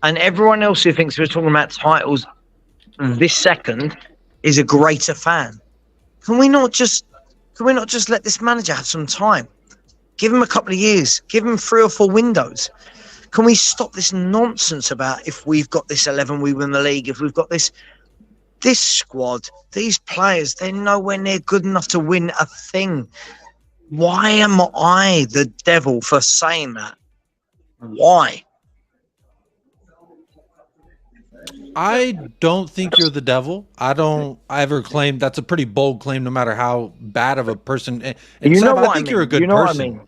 And everyone else who thinks we're talking about titles this second is a greater fan. Can we not just let this manager have some time? Give him a couple of years. Give him 3 or 4 windows. Can we stop this nonsense about if we've got this 11, we win the league? If we've got this squad, these players, they're nowhere near good enough to win a thing. Why am I the devil for saying that? Why? I don't think you're the devil. I don't ever claim. That's a pretty bold claim, no matter how bad of a person. And You know Sev, what I think I mean. you're a good You know what I person. mean.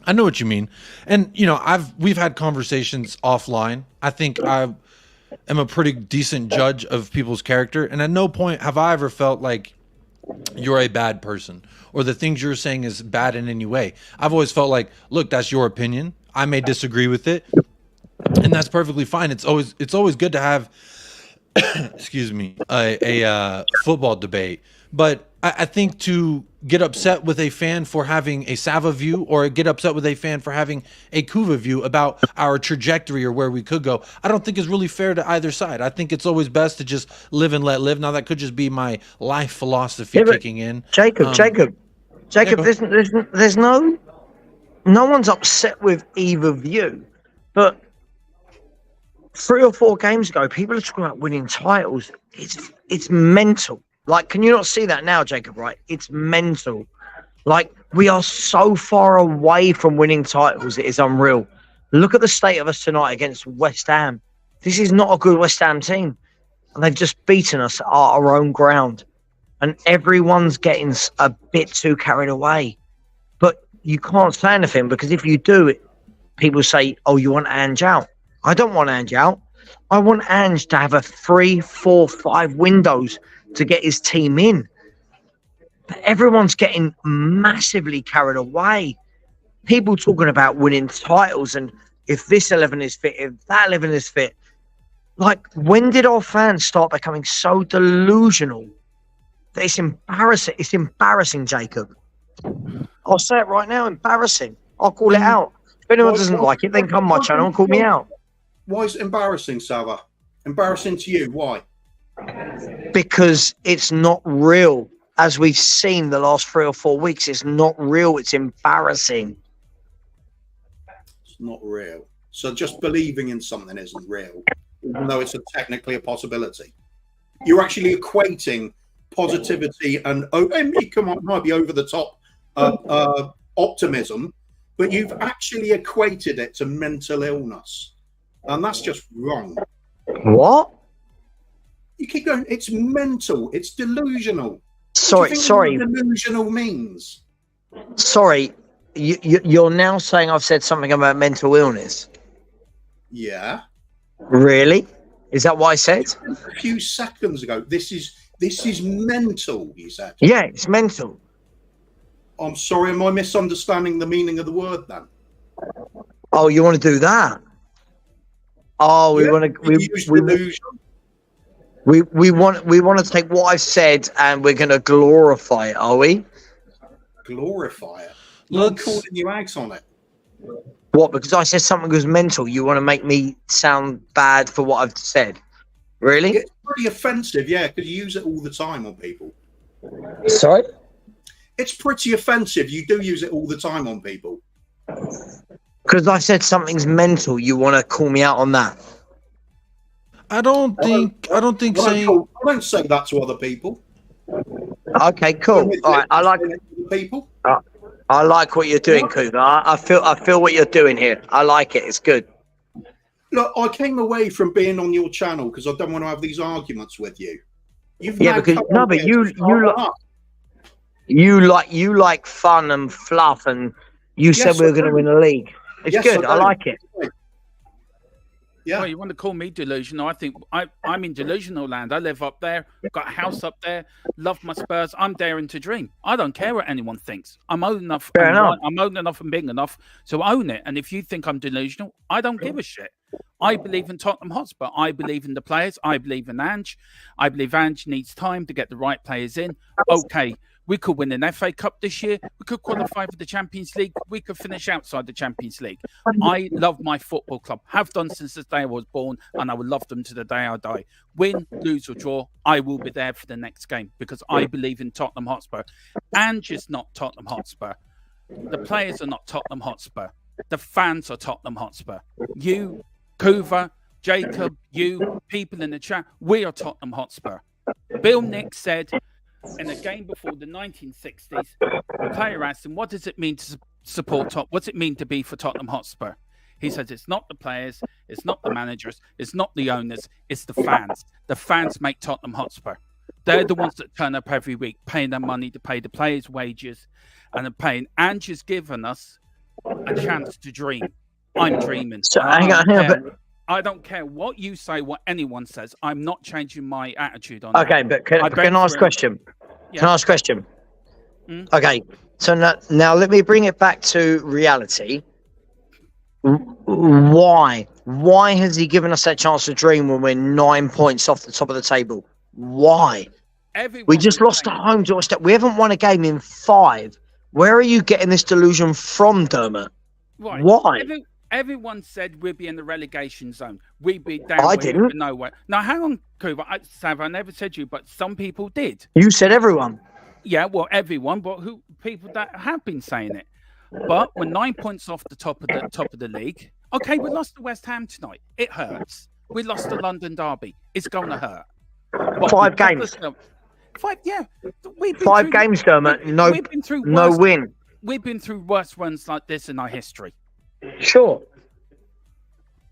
I know what you mean. And, you know, we've had conversations offline. I think I am a pretty decent judge of people's character. And at no point have I ever felt like you're a bad person or the things you're saying is bad in any way. I've always felt like, look, that's your opinion. I may disagree with it, and that's perfectly fine. It's always good to have, excuse me, a football debate. But I think to get upset with a fan for having a Sava view or get upset with a fan for having a Kuva view about our trajectory or where we could go, I don't think is really fair to either side. I think it's always best to just live and let live. Now, that could just be my life philosophy kicking in. Jacob, there's no one's upset with either view, but 3 or 4 games ago, people are talking about winning titles. It's mental. Like, can you not see that now, Jacob? Right? It's mental. Like, we are so far away from winning titles. It is unreal. Look at the state of us tonight against West Ham. This is not a good West Ham team, and they've just beaten us at our own ground. And everyone's getting a bit too carried away. But you can't say anything, because if you do it, people say, oh, you want Ange out. I don't want Ange out. I want Ange to have a 3, 4, 5 windows to get his team in. But everyone's getting massively carried away. people talking about winning titles and if this 11 is fit, if that 11 is fit. Like, when did our fans start becoming so delusional that it's embarrassing? It's embarrassing, Jacob. I'll say it right now, embarrassing. I'll call it out. If anyone doesn't like it, then come my channel and call me out. Why is it embarrassing, Sava? Embarrassing to you? Why? Because it's not real. As we've seen the last 3 or 4 weeks, it's not real. It's embarrassing. It's not real. So just believing in something isn't real, even though it's technically a possibility. You're actually equating positivity and it might be over the top optimism, but you've actually equated it to mental illness, and that's just wrong. What? You keep going. It's mental. It's delusional. Sorry. What delusional means? Sorry, you're now saying I've said something about mental illness. Yeah. Really? Is that what I said? A few seconds ago. This is mental, you said. Yeah, it's mental. I'm sorry, am I misunderstanding the meaning of the word then? Oh, you want to do that? Oh, we want to take what I've said and we're going to glorify it, are we? Glorify it? I'm calling you out on it. What? Because I said something was mental. You want to make me sound bad for what I've said? Really? It's pretty offensive, yeah, because you use it all the time on people. Sorry? It's pretty offensive. You do use it all the time on people. Because I said something's mental. You want to call me out on that? I don't think saying. I don't say that to other people. Okay, cool. All right, I like people. I like what you're doing, Cooper. I feel what you're doing here. I like it. It's good. Look, I came away from being on your channel because I don't want to have these arguments with you. You like fun and fluff, and you said we were going to win the league. It's good. I like it. Yeah. Well, you want to call me delusional? I think I'm in delusional land. I live up there, got a house up there, love my Spurs. I'm daring to dream. I don't care what anyone thinks. I'm old enough. I'm old enough and big enough to own it. And if you think I'm delusional, I don't give a shit. I believe in Tottenham Hotspur. I believe in the players. I believe in Ange. I believe Ange needs time to get the right players in. Okay. We could win an FA Cup this year. We could qualify for the Champions League. We could finish outside the Champions League. I love my football club. Have done since the day I was born, and I will love them to the day I die. Win, lose, or draw, I will be there for the next game because I believe in Tottenham Hotspur. Ange is not Tottenham Hotspur. The players are not Tottenham Hotspur. The fans are Tottenham Hotspur. You, Kuva, Jacob, you, people in the chat, we are Tottenham Hotspur. Bill Nick said, in a game before the 1960s, the player asked him, what does it mean to support Tottenham? What's it mean to be for Tottenham Hotspur? He says, it's not the players, it's not the managers, it's not the owners, it's the fans. The fans make Tottenham Hotspur. They're the ones that turn up every week, paying their money to pay the players' wages and are paying. Ange has given us a chance to dream. I'm dreaming. So hang on. I don't care what you say, what anyone says. I'm not changing my attitude on okay, that. But can I ask a question? Yeah. Can I ask a question? Okay, so now let me bring it back to reality. Why has he given us that chance to dream when we're 9 points off the top of the table? Why? We just lost at home to us. We haven't won a game in 5. Where are you getting this delusion from, Dermot? Right. Why? Everyone said we'd be in the relegation zone. We'd be down. I didn't. Nowhere. Now, hang on, Kuba. Sav, I never said you, but some people did. You said everyone. Yeah, well, everyone, but people that have been saying it. But we're 9 points off the top of the league. Okay, we lost to West Ham tonight. It hurts. We lost to London Derby. It's going to hurt. But 5 games. 5, yeah. 5 games, Dermot. No win. We've been through worse runs like this in our history. Sure.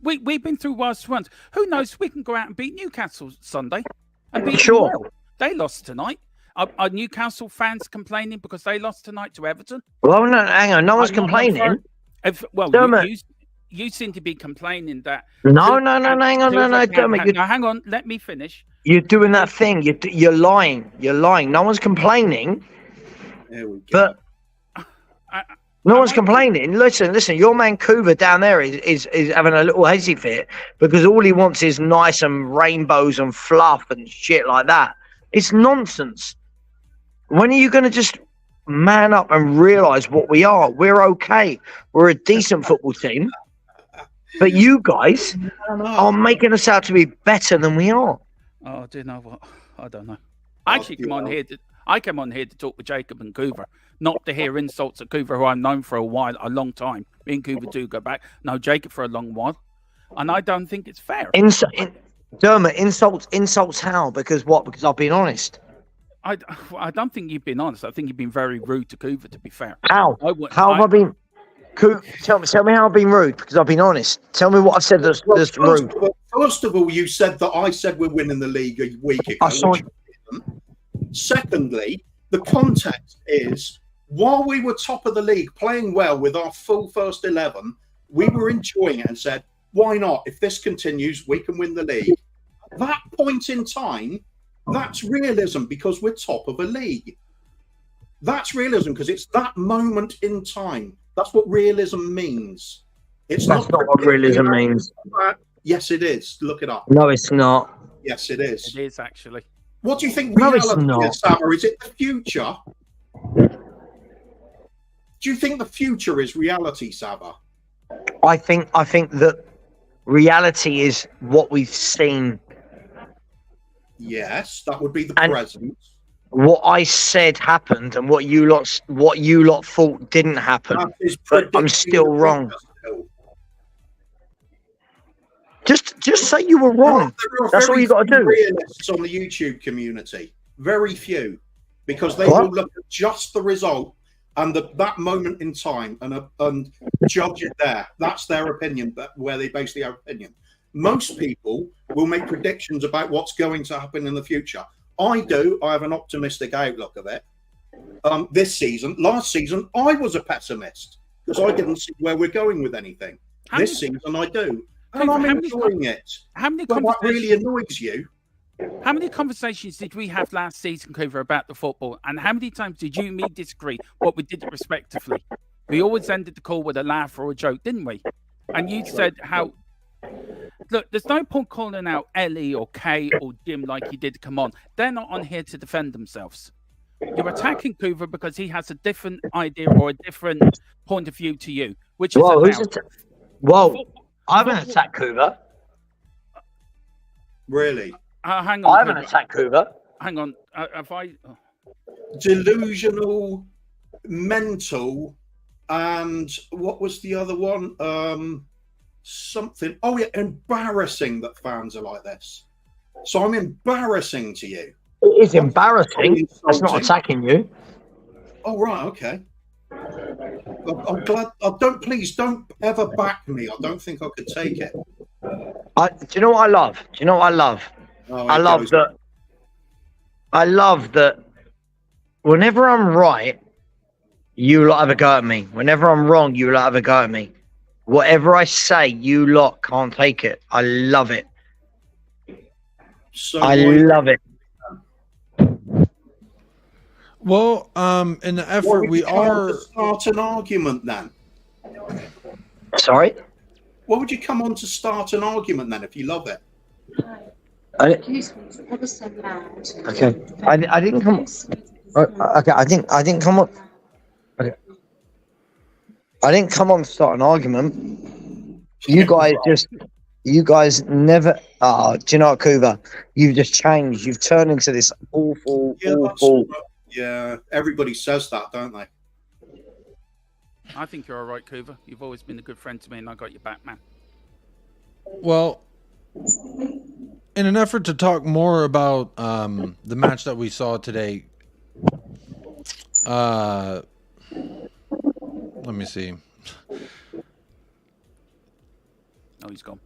We've been through worse runs. Who knows? We can go out and beat Newcastle Sunday. And beat sure. Them well. They lost tonight. Are Newcastle fans complaining because they lost tonight to Everton? Well, no, hang on. No one's complaining. You seem to be complaining that. No, hang on, Dermot. Now, hang on. Let me finish. You're doing that thing. You're lying. You're lying. No one's complaining. There we go. But No one's complaining. Listen. Your man Coover down there is having a little hazy fit because all he wants is nice and rainbows and fluff and shit like that. It's nonsense. When are you going to just man up and realise what we are? We're okay. We're a decent football team. But you guys are making us out to be better than we are. Oh, do you know what? I don't know. I came on here to talk with Jacob and Coover, not to hear insults at Coover, who I've known for a long time. Me and Coover do go back. No, Jacob for a long while. And I don't think it's fair. Dermot, insults how? Because what? Because I've been honest. I don't think you've been honest. I think you've been very rude to Coover, to be fair. How? How have I been? Tell me how I've been rude, because I've been honest. Tell me what I've said that's rude. First of all, you said that I said we're winning the league a week ago. I saw it. Secondly, the context is, while we were top of the league, playing well with our full first 11, we were enjoying it and said, why not? If this continues, we can win the league. At that point in time, that's realism, because we're top of a league. That's realism, because it's that moment in time. That's what realism means. That's not what realism means. Yes, it is. Look it up. No, it's not. Yes, it is. It is, actually. What do you think reality is, Summer? Is it the future? Do you think the future is reality, Saba? I think that reality is what we've seen. Yes, that would be the present. What I said happened, and what you lot thought didn't happen. But I'm still wrong. Just say you were wrong. That's all you got to do. Realists on the YouTube community, very few, because they will look at just the result and that moment in time and judge it there. That's their opinion, where they base their opinion. Most people will make predictions about what's going to happen in the future. I do. I have an optimistic outlook of it. This season, last season, I was a pessimist because I didn't see where we're going with anything. This season, I do. And I'm enjoying it. What really annoys you? How many conversations did we have last season, Coover, about the football? And how many times did you and me disagree what we did respectively? We always ended the call with a laugh or a joke, didn't we? And you said how... Look, there's no point calling out Ellie or Kay or Jim like you did. Come on. They're not on here to defend themselves. You're attacking Coover because he has a different idea or a different point of view to you, which is I haven't attacked Coover. Really? Hang on. I haven't attacked Coover. Hang on. Have I... Delusional, mental, and what was the other one? Something. Oh, yeah, embarrassing that fans are like this. So I'm embarrassing to you. It is embarrassing. That's not attacking you. Oh, right, okay. I'm glad. Please don't ever back me. I don't think I could take it. Do you know what I love? Oh, I love that. Whenever I'm right, you lot have a go at me. Whenever I'm wrong, you lot have a go at me. Whatever I say, you lot can't take it. I love it. So I love it. Well, in the effort, we are start an argument then. Sorry. What would you come on to start an argument then if you love it? Okay. I didn't come. Okay. I didn't come on. Okay. I didn't come on to start an argument. You guys never. Do you know what, Coover? You've just changed. You've turned into this awful. Yeah, everybody says that, don't they? I think you're all right, Coover. You've always been a good friend to me, and I got your back, man. Well, in an effort to talk more about the match that we saw today, let me see. Oh, he's gone.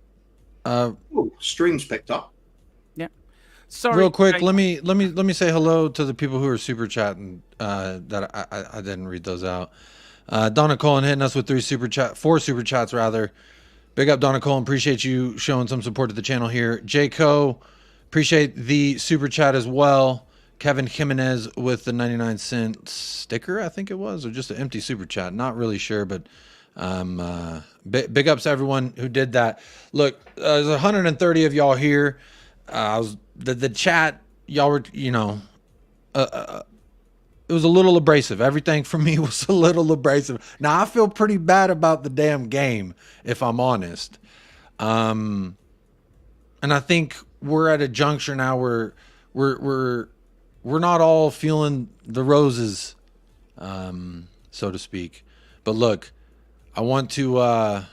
Streams picked up. Yeah. Sorry. Real quick, let me say hello to the people who are super chatting. That I didn't read those out. Donna Cullen hitting us with 4 super chats rather. Big up, Donna Cullen. Appreciate you showing some support to the channel here. J Co, appreciate the super chat as well. Kevin Jimenez with the 99-cent sticker, I think it was, or just an empty super chat. Not really sure, but big ups to everyone who did that. Look, there's 130 of y'all here. The chat, y'all were, it was a little abrasive. Everything from me was a little abrasive. Now I feel pretty bad about the damn game, if I'm honest. And I think we're at a juncture now where we're not all feeling the roses, so to speak. But look, I want to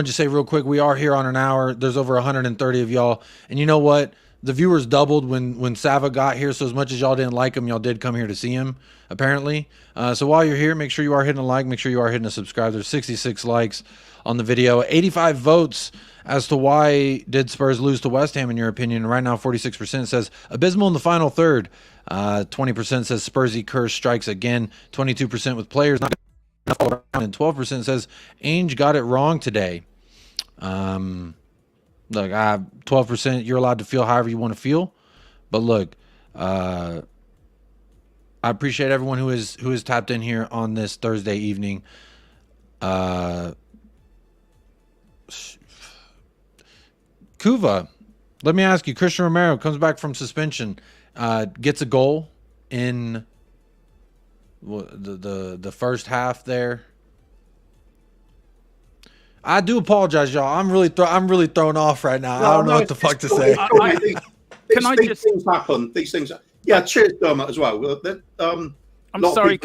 say real quick, we are here on an hour. There's over 130 of y'all, and you know what? The viewers doubled when Sava got here, so as much as y'all didn't like him, y'all did come here to see him, apparently. So while you're here, make sure you are hitting a like, make sure you are hitting a subscribe. There's 66 likes on the video, 85 votes as to why did Spurs lose to West Ham, in your opinion. Right now, 46% says abysmal in the final third. 20% says Spursy curse strikes again. 22% with players not enough, and 12% says Ainge got it wrong today. Look, 12%, you're allowed to feel however you want to feel. But look, I appreciate everyone who is tapped in here on this Thursday evening. Kuva, let me ask you, Christian Romero comes back from suspension, gets a goal in the first half there. I do apologize, y'all. I'm really thrown off right now. I don't know what the fuck to say. These things happen. These things. Yeah, cheers, Dermot, as well. I'm sorry.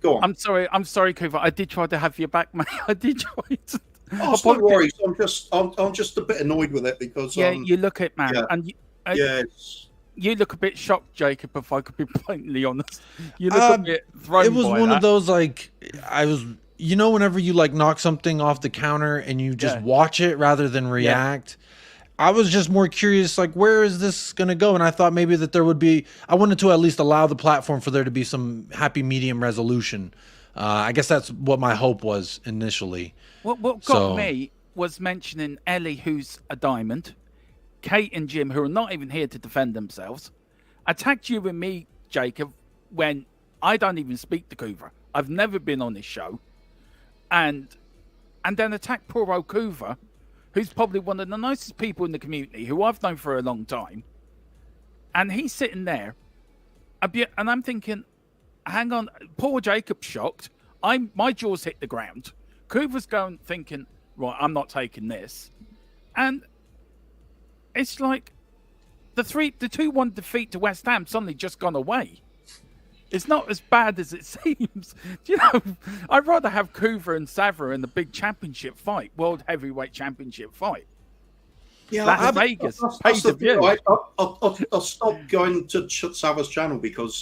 Go on. I'm sorry, Cooper. I did try to have you back, mate. I did try to. Oh, don't worry. I'm just a bit annoyed with it because. Yeah, you look it, man, and yes. You look a bit shocked, Jacob. If I could be blatantly honest, you look a bit thrown. It was by one that. of those whenever you knock something off the counter and you just watch it rather than react. Yeah. I was just more curious, where is this going to go? And I thought maybe that there would be, I wanted to at least allow the platform for there to be some happy medium resolution. I guess that's what my hope was initially. What got me was mentioning Ellie, who's a diamond, Kate and Jim, who are not even here to defend themselves, attacked you and me, Jacob, when I don't even speak to Coover. I've never been on this show. And then attack poor old Coover, who's probably one of the nicest people in the community, who I've known for a long time. And he's sitting there, and I'm thinking, hang on, poor Jacob's shocked. My jaws hit the ground. Coover's thinking, right, I'm not taking this. And it's like the 2-1 defeat to West Ham suddenly just gone away. It's not as bad as it seems. I'd rather have Coover and Savra in the big championship fight, World Heavyweight Championship fight. Yeah, Las Vegas. I'll stop going to Savra's channel because,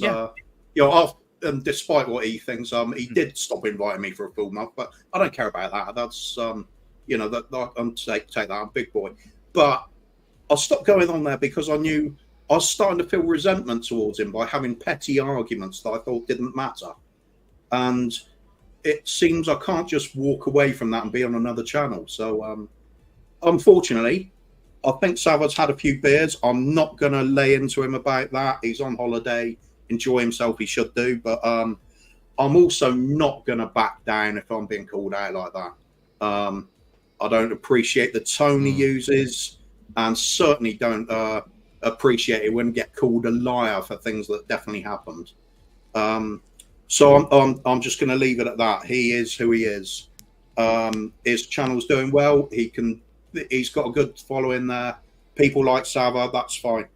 despite what he thinks, he did stop inviting me for a full month, but I don't care about that. That's, take that, I'm a big boy. But I stopped going on there because I knew I was starting to feel resentment towards him by having petty arguments that I thought didn't matter. And it seems I can't just walk away from that and be on another channel. So, unfortunately, I think Savard's had a few beers. I'm not going to lay into him about that. He's on holiday. Enjoy himself. He should do. But I'm also not going to back down if I'm being called out like that. I don't appreciate the tone he uses, and certainly don't appreciate it when you get called a liar for things that definitely happened. So I'm just going to leave it at that. He is who he is. His channel's doing well. He's got a good following there. People like Sava, that's fine.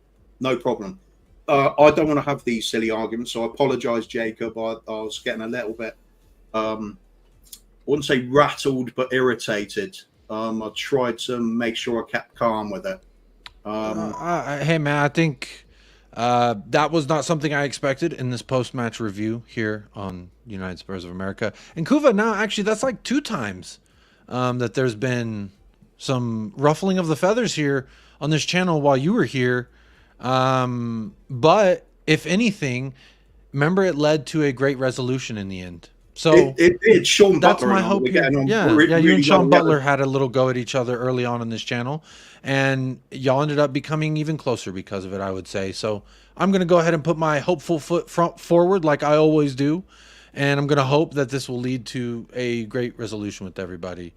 No problem. I don't want to have these silly arguments, so I apologize, Jacob. I was getting a little bit, I wouldn't say rattled, but irritated. I tried to make sure I kept calm with it. Hey, man, I think that was not something I expected in this post-match review here on United Spurs of America. And Kuva, now, actually, that's like 2 times that there's been some ruffling of the feathers here on this channel while you were here. But if anything, remember, it led to a great resolution in the end. So it did. Sean that's Butler my and I hope were here. getting on Yeah, really you and Sean well Butler together. had a little go at each other early on in this channel, and y'all ended up becoming even closer because of it, I would say. So I'm going to go ahead and put my hopeful foot forward like I always do, and I'm going to hope that this will lead to a great resolution with everybody.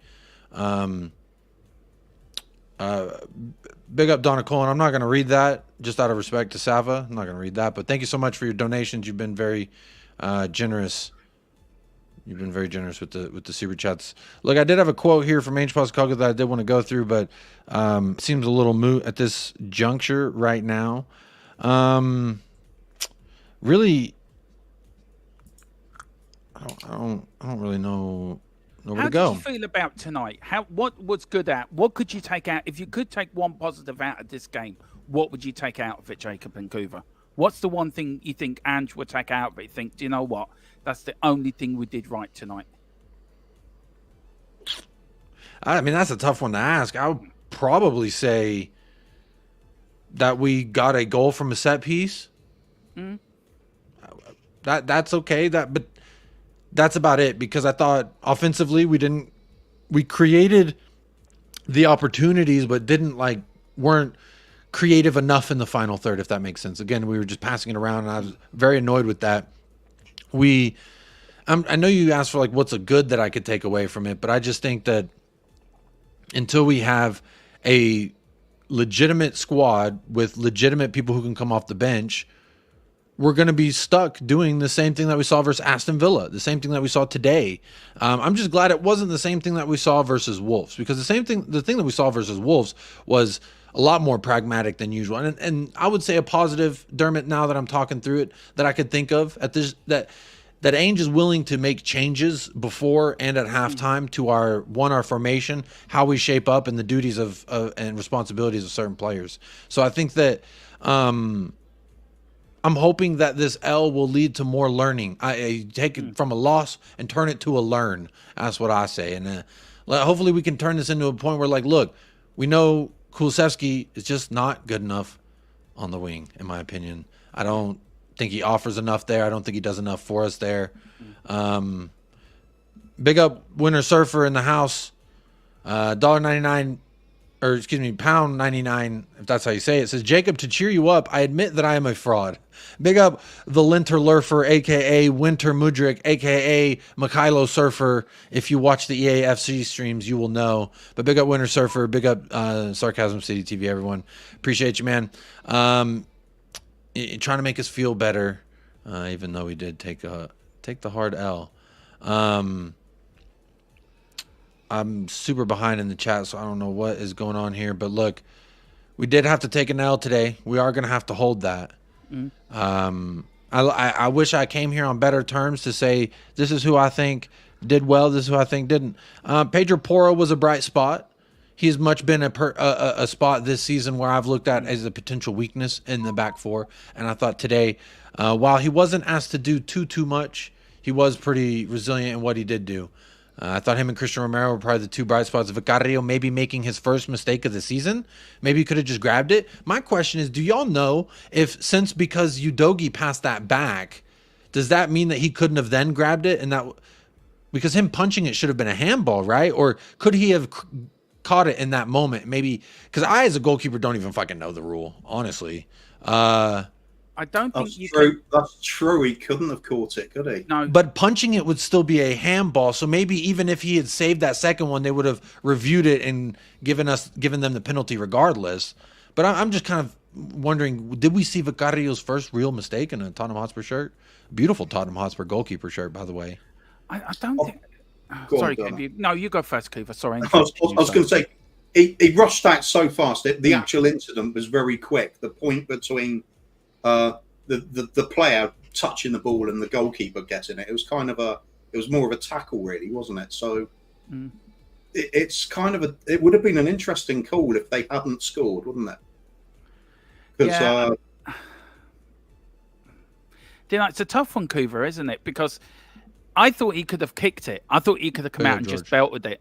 Big up Donna Cohen. I'm not going to read that just out of respect to Sava. I'm not going to read that, but thank you so much for your donations. You've been very generous. You've been very generous with the super chats. Look, I did have a quote here from Ange Postecoglou that I did want to go through, but it seems a little moot at this juncture right now. Really, I don't really know where How to did go. you feel about tonight? What was good at? What could you take out? If you could take one positive out of this game, what would you take out of it, Jacob and Coover? What's the one thing you think Ange would take out of it? You think, do you know what? That's the only thing we did right tonight. I mean, that's a tough one to ask. I would probably say that we got a goal from a set piece. That's okay. But that's about it, because I thought offensively we created the opportunities, but weren't creative enough in the final third, if that makes sense. Again, we were just passing it around, and I was very annoyed with that. I know you asked for like what's a good that I could take away from it, but I just think that until we have a legitimate squad with legitimate people who can come off the bench, we're going to be stuck doing the same thing that we saw versus Aston Villa, the same thing that we saw today. I'm just glad it wasn't the same thing that we saw versus Wolves, because the thing that we saw versus Wolves was a lot more pragmatic than usual. And I would say a positive, Dermot, now that I'm talking through it, that I could think of at this, that Ainge is willing to make changes before and at halftime to our formation, how we shape up, and the duties of and responsibilities of certain players. So I think that I'm hoping that this L will lead to more learning. I take it from a loss and turn it to a learn. That's what I say. And hopefully we can turn this into a point where, like, look, we know Kulusevski is just not good enough on the wing, in my opinion. I don't think he offers enough there. I don't think he does enough for us there. Big up Winter Surfer in the house. $1.99, or excuse me, £1.99, if that's how you say it. It says, Jacob, to cheer you up, I admit that I am a fraud. Big up the Linter Lurfer, a.k.a. Winter Mudrik, a.k.a. Mikhailo Surfer. If you watch the EAFC streams, you will know. But big up Winter Surfer. Big up Sarcasm City TV, everyone. Appreciate you, man. Trying to make us feel better, even though we did take the hard L. I'm super behind in the chat, so I don't know what is going on here. But look, we did have to take an L today. We are going to have to hold that. I wish I came here on better terms to say this is who I think did well, this is who I think didn't. Pedro Porro was a bright spot. He's much been a spot this season where I've looked at as a potential weakness in the back four. And I thought today, while he wasn't asked to do too much, he was pretty resilient in what he did do. I thought him and Christian Romero were probably the two bright spots. Vicario maybe making his first mistake of the season. Maybe he could have just grabbed it. My question is, do y'all know because Udogie passed that back, does that mean that he couldn't have then grabbed it? And that, because him punching it should have been a handball, right? Or could he have caught it in that moment? Maybe, because I as a goalkeeper don't even fucking know the rule, honestly. I don't think That's true. He couldn't have caught it, could he? No. But punching it would still be a handball. So maybe even if he had saved that second one, they would have reviewed it and given them the penalty regardless. But I'm just kind of wondering, did we see Vicario's first real mistake in a Tottenham Hotspur shirt? Beautiful Tottenham Hotspur goalkeeper shirt, by the way. I don't think. Sorry, you go first, Cooper. Sorry. I was going to say, he rushed out so fast. The actual incident was very quick. The point between the player touching the ball and the goalkeeper getting it, it was more of a tackle, really, wasn't it? So it's it would have been an interesting call if they hadn't scored, wouldn't it? Because it's a tough one, Coover, isn't it? Because I thought he could have kicked it. I thought he could have come out and just belted it.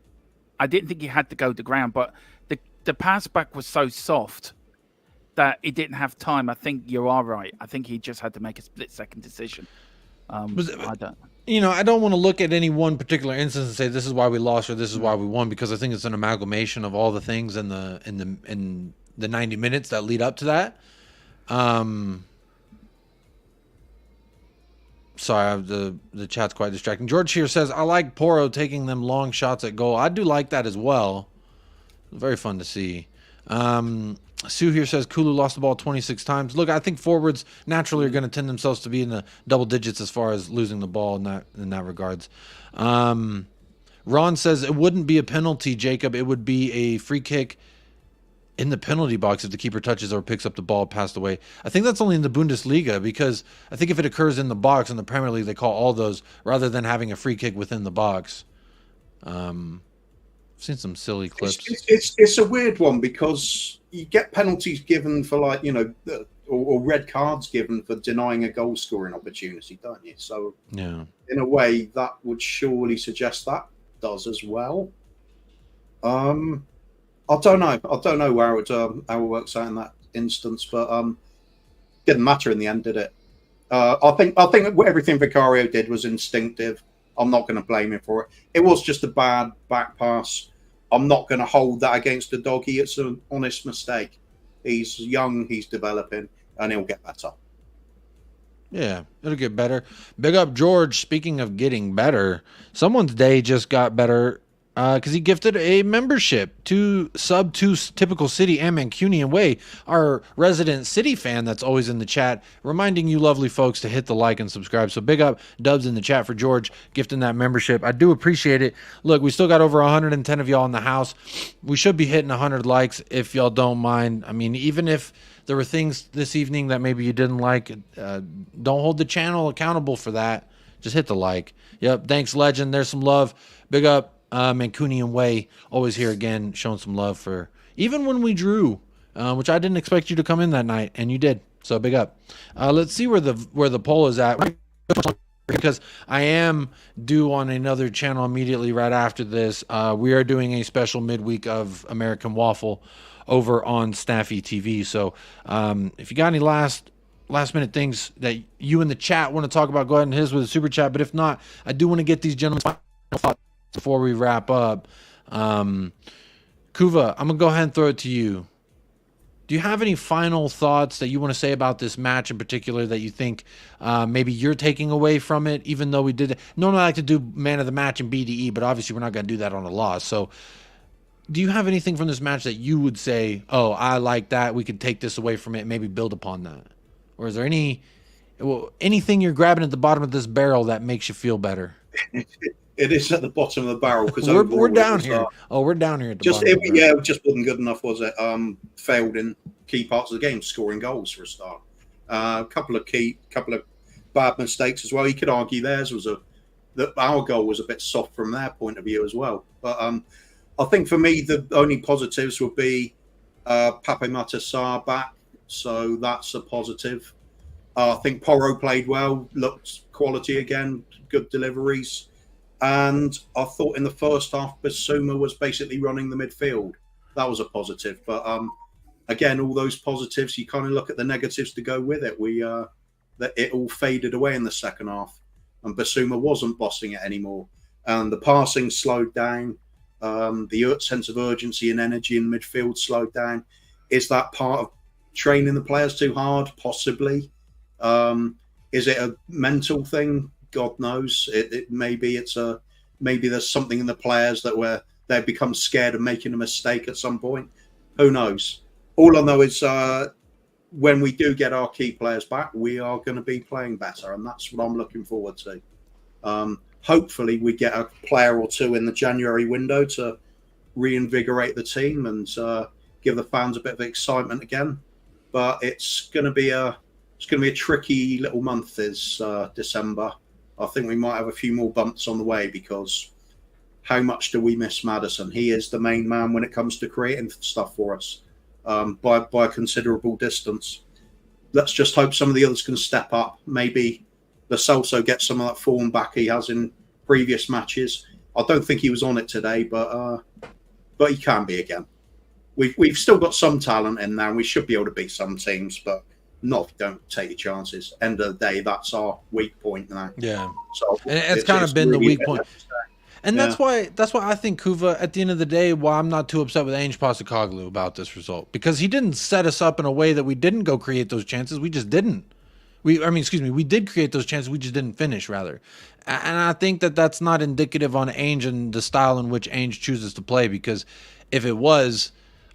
I didn't think he had to go to the ground, but the pass back was so soft that he didn't have time. I think you are right. I think he just had to make a split-second decision. I don't. I don't want to look at any one particular instance and say this is why we lost or this is why we won, because I think it's an amalgamation of all the things in the 90 minutes that lead up to that. Sorry, the chat's quite distracting. George here says, I like Porro taking them long shots at goal. I do like that as well. Very fun to see. Sue here says Kulu lost the ball 26 times. Look, I think forwards naturally are going to tend themselves to be in the double digits as far as losing the ball in that regards. Ron says it wouldn't be a penalty, Jacob. It would be a free kick in the penalty box if the keeper touches or picks up the ball past the way. I think that's only in the Bundesliga, because I think if it occurs in the box in the Premier League, they call all those rather than having a free kick within the box. I've seen some silly clips. It's a weird one, because you get penalties given for or red cards given for denying a goal scoring opportunity, don't you? So yeah, in a way that would surely suggest that does as well. I don't know how it works out in that instance, but didn't matter in the end, did it? I think everything Vicario did was instinctive. I'm not going to blame him for it. It was just a bad back pass. I'm not going to hold that against the doggy. It's an honest mistake. He's young, he's developing, and he'll get better. Yeah, it'll get better. Big up George. Speaking of getting better, someone's day just got better because he gifted a membership to Typical City and Mancunian Way, our resident City fan that's always in the chat, reminding you lovely folks to hit the like and subscribe. So big up Dubs in the chat for George gifting that membership. I do appreciate it. Look, we still got over 110 of y'all in the house. We should be hitting 100 likes if y'all don't mind. I mean, even if there were things this evening that maybe you didn't like, don't hold the channel accountable for that. Just hit the like. Yep, thanks, Legend. There's some love. Big up Mancunian Way, always here again, showing some love for even when we drew, which I didn't expect you to come in that night, and you did. So big up. Let's see where the poll is at, because I am due on another channel immediately right after this. We are doing a special midweek of American Waffle over on Staffy TV. So if you got any last minute things that you in the chat want to talk about, go ahead and hit us with a super chat. But if not, I do want to get these gentlemen's final thoughts before we wrap up. Kuva, I'm gonna go ahead and throw it to you. Do you have any final thoughts that you want to say about this match in particular that you think maybe you're taking away from it, even though we did normally I like to do man of the match and BDE, but obviously we're not going to do that on a loss. So do you have anything from this match that you would say, oh, I like that, we could take this away from it and maybe build upon that? Or is there anything you're grabbing at the bottom of this barrel that makes you feel better? It is at the bottom of the barrel, because we're down here. We're down here at the bottom. It just wasn't good enough, was it? Failed in key parts of the game, scoring goals for a start. A couple of bad mistakes as well. You could argue theirs was that our goal was a bit soft from their point of view as well. But I think for me the only positives would be Pape Matar back, so that's a positive. I think Porro played well, looked quality again, good deliveries. And I thought in the first half, Basuma was basically running the midfield. That was a positive. But again, all those positives, you kind of look at the negatives to go with it. That it all faded away in the second half, and Basuma wasn't bossing it anymore. And the passing slowed down. The sense of urgency and energy in midfield slowed down. Is that part of training the players too hard? Possibly. Is it a mental thing? God knows. Maybe there's something in the players that they've become scared of making a mistake at some point. Who knows? All I know is when we do get our key players back, we are going to be playing better, and that's what I'm looking forward to. Hopefully, we get a player or two in the January window to reinvigorate the team and give the fans a bit of excitement again. But it's going to be a tricky little month. Is December. I think we might have a few more bumps on the way, because how much do we miss Maddison? He is the main man when it comes to creating stuff for us by a considerable distance. Let's just hope some of the others can step up. Maybe Lo Celso gets some of that form back he has in previous matches. I don't think he was on it today, but he can be again. We've still got some talent in there, and we should be able to beat some teams, but Not if you don't take your chances. End of the day, that's our weak point now. Yeah. So And it's kind of been the really weak point. And that's why I think Kuva, at the end of the day, why I'm not too upset with Ainge Postecoglou about this result. Because he didn't set us up in a way that we didn't go create those chances. We just didn't. We did create those chances. We just didn't finish, rather. And I think that that's not indicative on Ainge and the style in which Ainge chooses to play. Because if it was,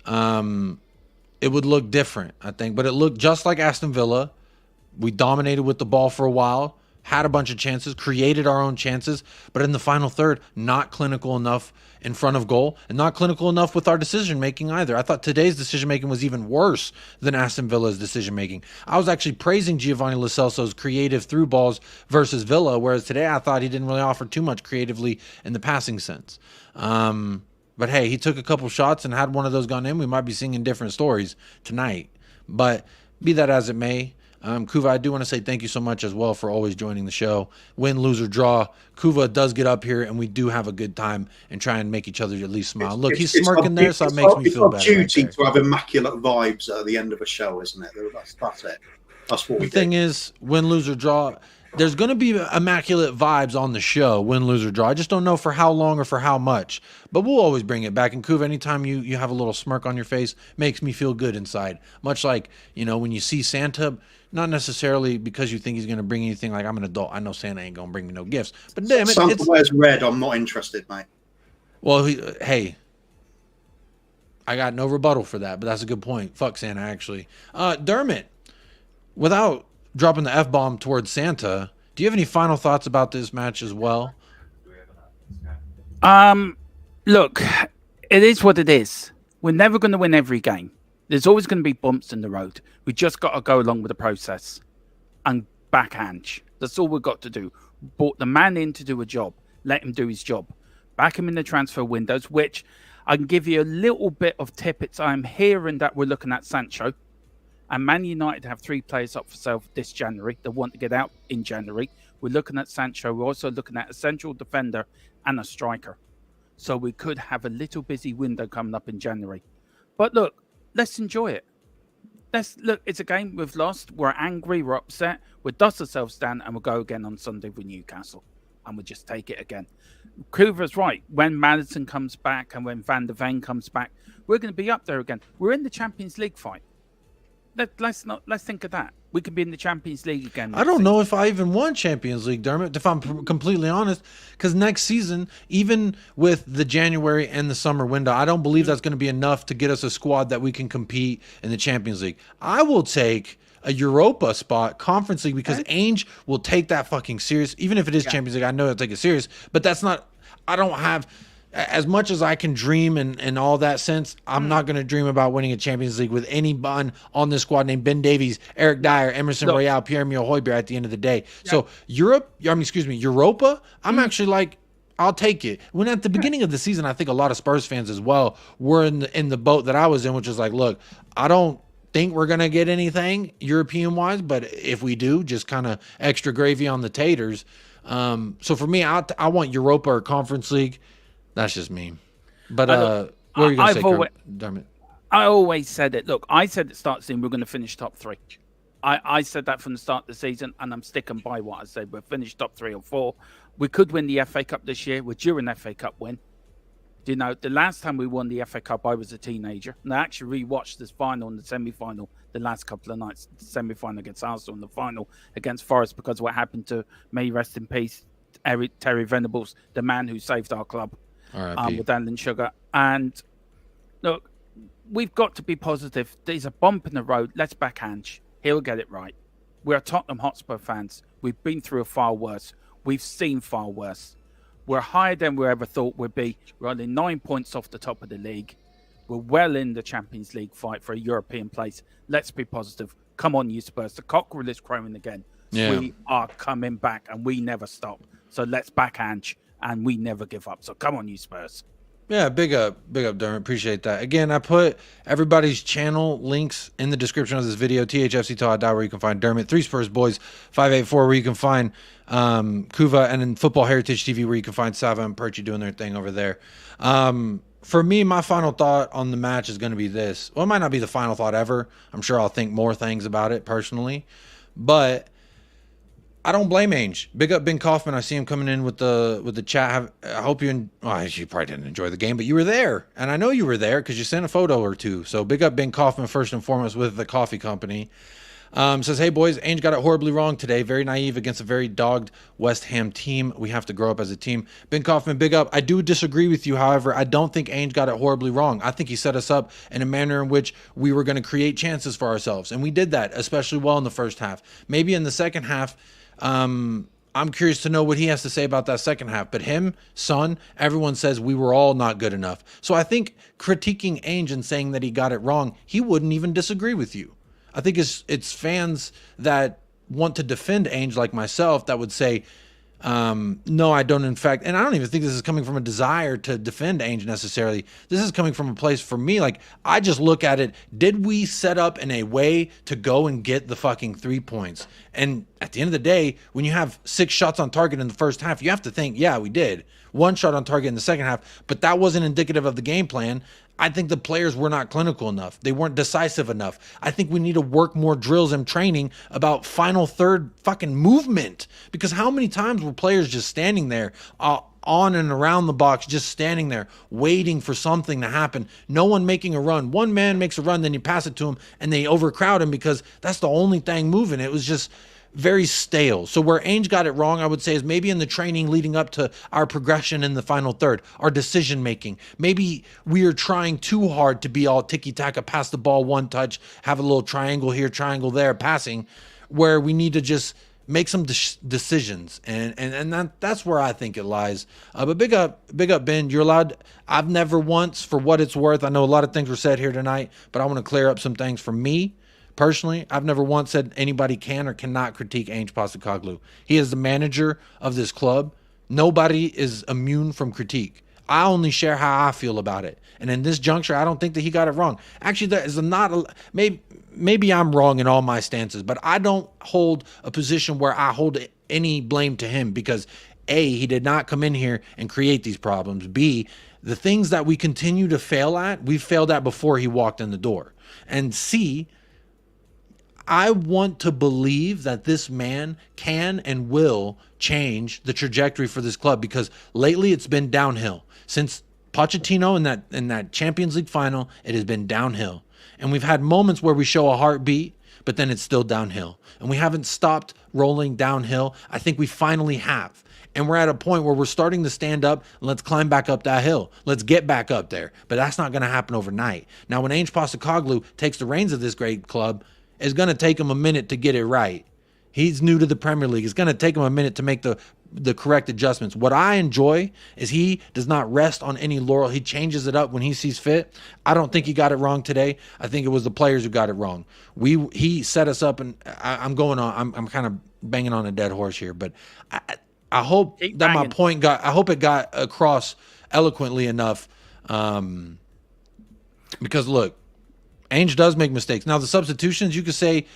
it would look different, I think. But it looked just like Aston Villa. We dominated with the ball for a while. Had a bunch of chances, created our own chances, but in the final third, not clinical enough in front of goal and not clinical enough with our decision-making either. I thought today's decision-making was even worse than Aston Villa's decision-making. I was actually praising Giovanni Lo Celso's creative through balls versus Villa, whereas today I thought he didn't really offer too much creatively in the passing sense. But hey, he took a couple shots and had one of those gone in, we might be singing different stories tonight. But be that as it may, Kuva, I do want to say thank you so much as well for always joining the show. Win, lose, or draw, Kuva does get up here, and we do have a good time and try and make each other at least smile. Look, he's smirking there, so it makes me feel better. It's our duty to have immaculate vibes at the end of a show, isn't it? That's it. That's what we do. The thing is, win, lose, or draw, there's going to be immaculate vibes on the show, win, lose, or draw. I just don't know for how long or for how much. But we'll always bring it back. And Kuva, anytime you have a little smirk on your face, makes me feel good inside. Much like, when you see Santa, not necessarily because you think he's going to bring anything. Like, I'm an adult. I know Santa ain't going to bring me no gifts. But damn it. Santa wears red. I'm not interested, mate. Well, hey, I got no rebuttal for that. But that's a good point. Fuck Santa, actually. Dermot, without dropping the F-bomb towards Santa, do you have any final thoughts about this match as well? Look, it is what it is. We're never going to win every game. There's always going to be bumps in the road. We just got to go along with the process and backhand. That's all we've got to do. Brought the man in to do a job. Let him do his job. Back him in the transfer windows, which I can give you a little bit of tippets. I'm hearing that we're looking at Sancho. And Man United have 3 players up for sale this January. They want to get out in January. We're looking at Sancho. We're also looking at a central defender and a striker. So we could have a little busy window coming up in January. But look, let's enjoy it. Look, it's a game we've lost. We're angry. We're upset. We'll dust ourselves down and we'll go again on Sunday with Newcastle. And we'll just take it again. Kuva's right. When Maddison comes back and when Van der Ven comes back, we're going to be up there again. We're in the Champions League fight. Let's think of that. We could be in the Champions League again. I don't know if I even want Champions League, Dermot, if I'm completely honest, because next season, even with the January and the summer window, I don't believe that's going to be enough to get us a squad that we can compete in the Champions League. I will take a Europa spot, Conference League, because Ainge will take that fucking serious. Even if it is Champions League, I know he'll take it serious, but that's not, I don't have, as much as I can dream and all that sense, I'm not going to dream about winning a Champions League with anyone on this squad named Ben Davies, Eric Dyer, Emerson Royale, Pierre-Emile Højbjerg at the end of the day. So Europa, I'm actually like, I'll take it. When at the beginning of the season, I think a lot of Spurs fans as well were in the boat that I was in, which is like, look, I don't think we're going to get anything European-wise, but if we do, just kind of extra gravy on the taters. So for me, I want Europa or Conference League. That's just me. But what are you going to say, Dermot? I always said it. Look, I said at the start of the season we're going to finish top 3. I said that from the start of the season, and I'm sticking by what I said. We'll finish top 3 or 4. We could win the FA Cup this year. We're due an FA Cup win. Do you know, the last time we won the FA Cup, I was a teenager. And I actually rewatched this final and the semi-final the last couple of nights. The semi-final against Arsenal and the final against Forest, because of what happened to, may rest in peace, Terry Venables, the man who saved our club. With Alan Sugar. And look, we've got to be positive. There's a bump in the road. Let's backhand. He'll get it right. We're Tottenham Hotspur fans. We've been through a far worse. We've seen far worse. We're higher than we ever thought we'd be. We're only 9 points off the top of the league. We're well in the Champions League fight for a European place. Let's be positive. Come on, you Spurs. The cockerel is crowing again. Yeah. We are coming back and we never stop. So let's backhand. And we never give up. So come on, you Spurs. Yeah, big up, Dermot. Appreciate that. Again, I put everybody's channel links in the description of this video. THFC Todd, where you can find Dermot, 3 Spurs Boys, 584, where you can find Kuva, and then Football Heritage TV, where you can find Sava and Perchy doing their thing over there. for me, my final thought on the match is going to be this. Well, it might not be the final thought ever. I'm sure I'll think more things about it personally, but I don't blame Ainge. Big up Ben Kaufman. I see him coming in with the chat. I hope you. You probably didn't enjoy the game, but you were there, and I know you were there because you sent a photo or two. So big up Ben Kaufman first and foremost with the coffee company. Says, hey boys, Ainge got it horribly wrong today. Very naive against a very dogged West Ham team. We have to grow up as a team. Ben Kaufman, big up. I do disagree with you, however. I don't think Ainge got it horribly wrong. I think he set us up in a manner in which we were going to create chances for ourselves, and we did that especially well in the first half. Maybe in the second half, I'm curious to know what he has to say about that second half. But him, Son, everyone says we were all not good enough. So I think critiquing Ainge and saying that he got it wrong, he wouldn't even disagree with you. I think it's fans that want to defend Ainge like myself that would say, no, I don't. In fact, and I don't even think this is coming from a desire to defend Ainge necessarily. This is coming from a place for me. Like, I just look at it. Did we set up in a way to go and get the fucking 3 points? And at the end of the day, when you have 6 shots on target in the first half, you have to think, yeah, we did. 1 shot on target in the second half, but that wasn't indicative of the game plan. I think the players were not clinical enough. They weren't decisive enough. I think we need to work more drills and training about final third fucking movement, because how many times were players just standing there on and around the box, just standing there waiting for something to happen, no one making a run. One man makes a run, then you pass it to him and they overcrowd him because that's the only thing moving. It was just very stale. So where Ainge got it wrong, I would say, is maybe in the training leading up to our progression in the final third, our decision making. Maybe we are trying too hard to be all tiki-taka, pass the ball one touch, have a little triangle here, triangle there, passing, where we need to just make some decisions. And that's where I think it lies. But big up, Ben. You're allowed. I've never once, for what it's worth, I know a lot of things were said here tonight, but I want to clear up some things for me. Personally, I've never once said anybody can or cannot critique Ainge Postecoglou. He is the manager of this club. Nobody is immune from critique. I only share how I feel about it. And in this juncture, I don't think that he got it wrong. Actually, there is maybe I'm wrong in all my stances, but I don't hold a position where I hold any blame to him because A, he did not come in here and create these problems. B, the things that we continue to fail at, we failed at before he walked in the door. And C, I want to believe that this man can and will change the trajectory for this club, because lately it's been downhill. Since Pochettino in that Champions League final, it has been downhill. And we've had moments where we show a heartbeat, but then it's still downhill. And we haven't stopped rolling downhill. I think we finally have. And we're at a point where we're starting to stand up and let's climb back up that hill. Let's get back up there. But that's not going to happen overnight. Now, when Ainge Postecoglou takes the reins of this great club, it's going to take him a minute to get it right. He's new to the Premier League. It's going to take him a minute to make the correct adjustments. What I enjoy is he does not rest on any laurel. He changes it up when he sees fit. I don't think he got it wrong today. I think it was the players who got it wrong. He set us up, and I'm kind of banging on a dead horse here, but I hope that my point I hope it got across eloquently enough. Because look, Ainge does make mistakes. Now, the substitutions, you could say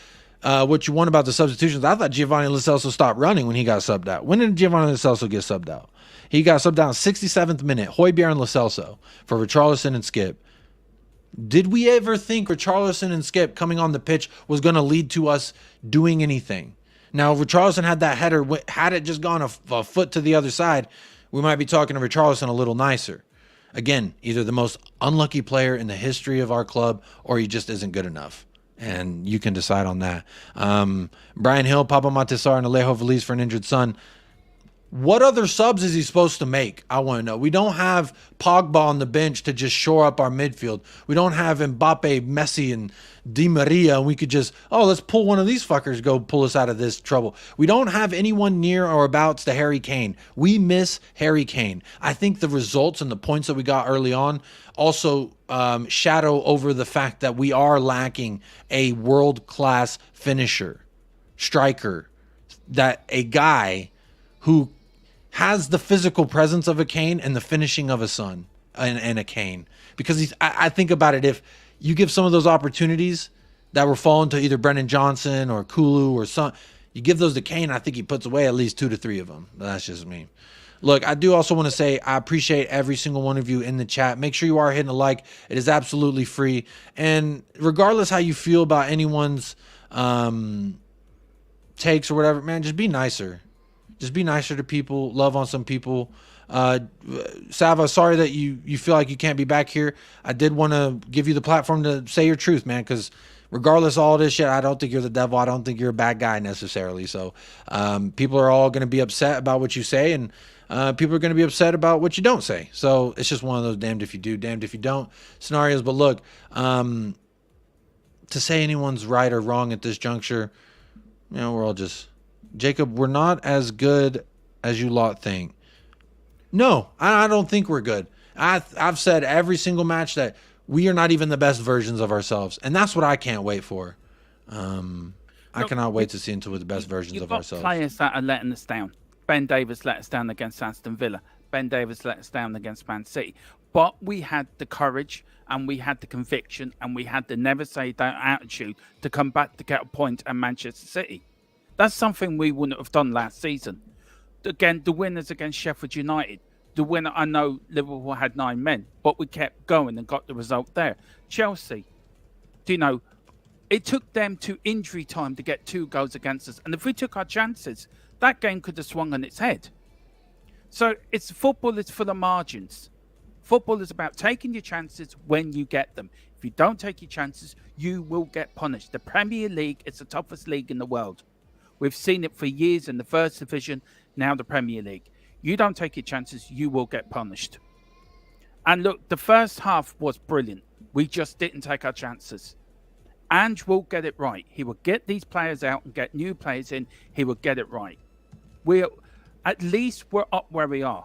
what you want about the substitutions. I thought Giovanni Lo Celso stopped running when he got subbed out. When did Giovanni Lo Celso get subbed out? He got subbed out in 67th minute. Højbjerg and Lo Celso for Richarlison and Skip. Did we ever think Richarlison and Skip coming on the pitch was going to lead to us doing anything? Now, if Richarlison had that header, had it just gone a foot to the other side, we might be talking to Richarlison a little nicer. Again, either the most unlucky player in the history of our club, or he just isn't good enough. And you can decide on that. Brian Hill, Papa Matisar, and Alejo Veliz for an injured son. What other subs is he supposed to make? I want to know. We don't have Pogba on the bench to just shore up our midfield. We don't have Mbappe, Messi, and Di Maria. And we could just, let's pull one of these fuckers, go pull us out of this trouble. We don't have anyone near or abouts to Harry Kane. We miss Harry Kane. I think the results and the points that we got early on also shadow over the fact that we are lacking a world-class finisher, striker, that a guy who has the physical presence of a Kane and the finishing of a Son and a Kane. Because I think about it, if you give some of those opportunities that were falling to either Brendan Johnson or Kulu or Son, you give those to Kane, I think he puts away at least 2 to 3 of them. That's just me. Look, I do also want to say I appreciate every single one of you in the chat. Make sure you are hitting a like. It is absolutely free. And regardless how you feel about anyone's takes or whatever, man, just be nicer. Just be nicer to people. Love on some people. Sava, sorry that you feel like you can't be back here. I did want to give you the platform to say your truth, man, because regardless of all this shit, I don't think you're the devil. I don't think you're a bad guy necessarily. So people are all going to be upset about what you say, and people are going to be upset about what you don't say. So it's just one of those damned if you do, damned if you don't scenarios. But look, to say anyone's right or wrong at this juncture, you know, we're all just... Jacob, we're not as good as you lot think. No, I don't think we're good. I've said every single match that we are not even the best versions of ourselves, and that's what I can't wait for. I cannot wait to see into the best versions of ourselves. You've got players that are letting us down. Ben Davies let us down against Aston Villa. Ben Davies let us down against Man City. But we had the courage, and we had the conviction, and we had the never say die attitude to come back to get a point at Manchester City. That's something we wouldn't have done last season. Again, the winners against Sheffield United. The winner, I know Liverpool had 9 men, but we kept going and got the result there. Chelsea, you know, it took them to injury time to get 2 goals against us. And if we took our chances, that game could have swung on its head. So football is full of margins. Football is about taking your chances when you get them. If you don't take your chances, you will get punished. The Premier League is the toughest league in the world. We've seen it for years in the First Division, now the Premier League. You don't take your chances, you will get punished. And look, the first half was brilliant. We just didn't take our chances. Ange will get it right. He will get these players out and get new players in. He will get it right. At least we're up where we are.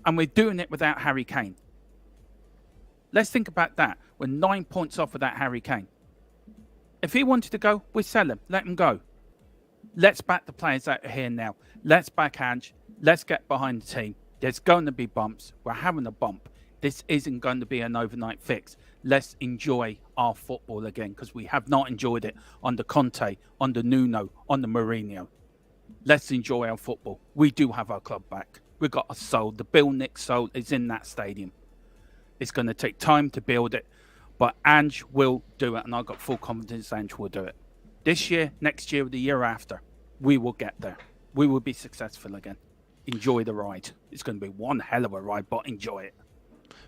And we're doing it without Harry Kane. Let's think about that. We're 9 points off without Harry Kane. If he wanted to go, we sell him. Let him go. Let's back the players out here now. Let's back Ange. Let's get behind the team. There's going to be bumps. We're having a bump. This isn't going to be an overnight fix. Let's enjoy our football again, because we have not enjoyed it under Conte, under Nuno, under Mourinho. Let's enjoy our football. We do have our club back. We've got a soul. The Bill Nick soul is in that stadium. It's going to take time to build it, but Ange will do it, and I've got full confidence Ange will do it. This year, next year, the year after, we will get there. We will be successful again. Enjoy the ride. It's going to be one hell of a ride, but enjoy it.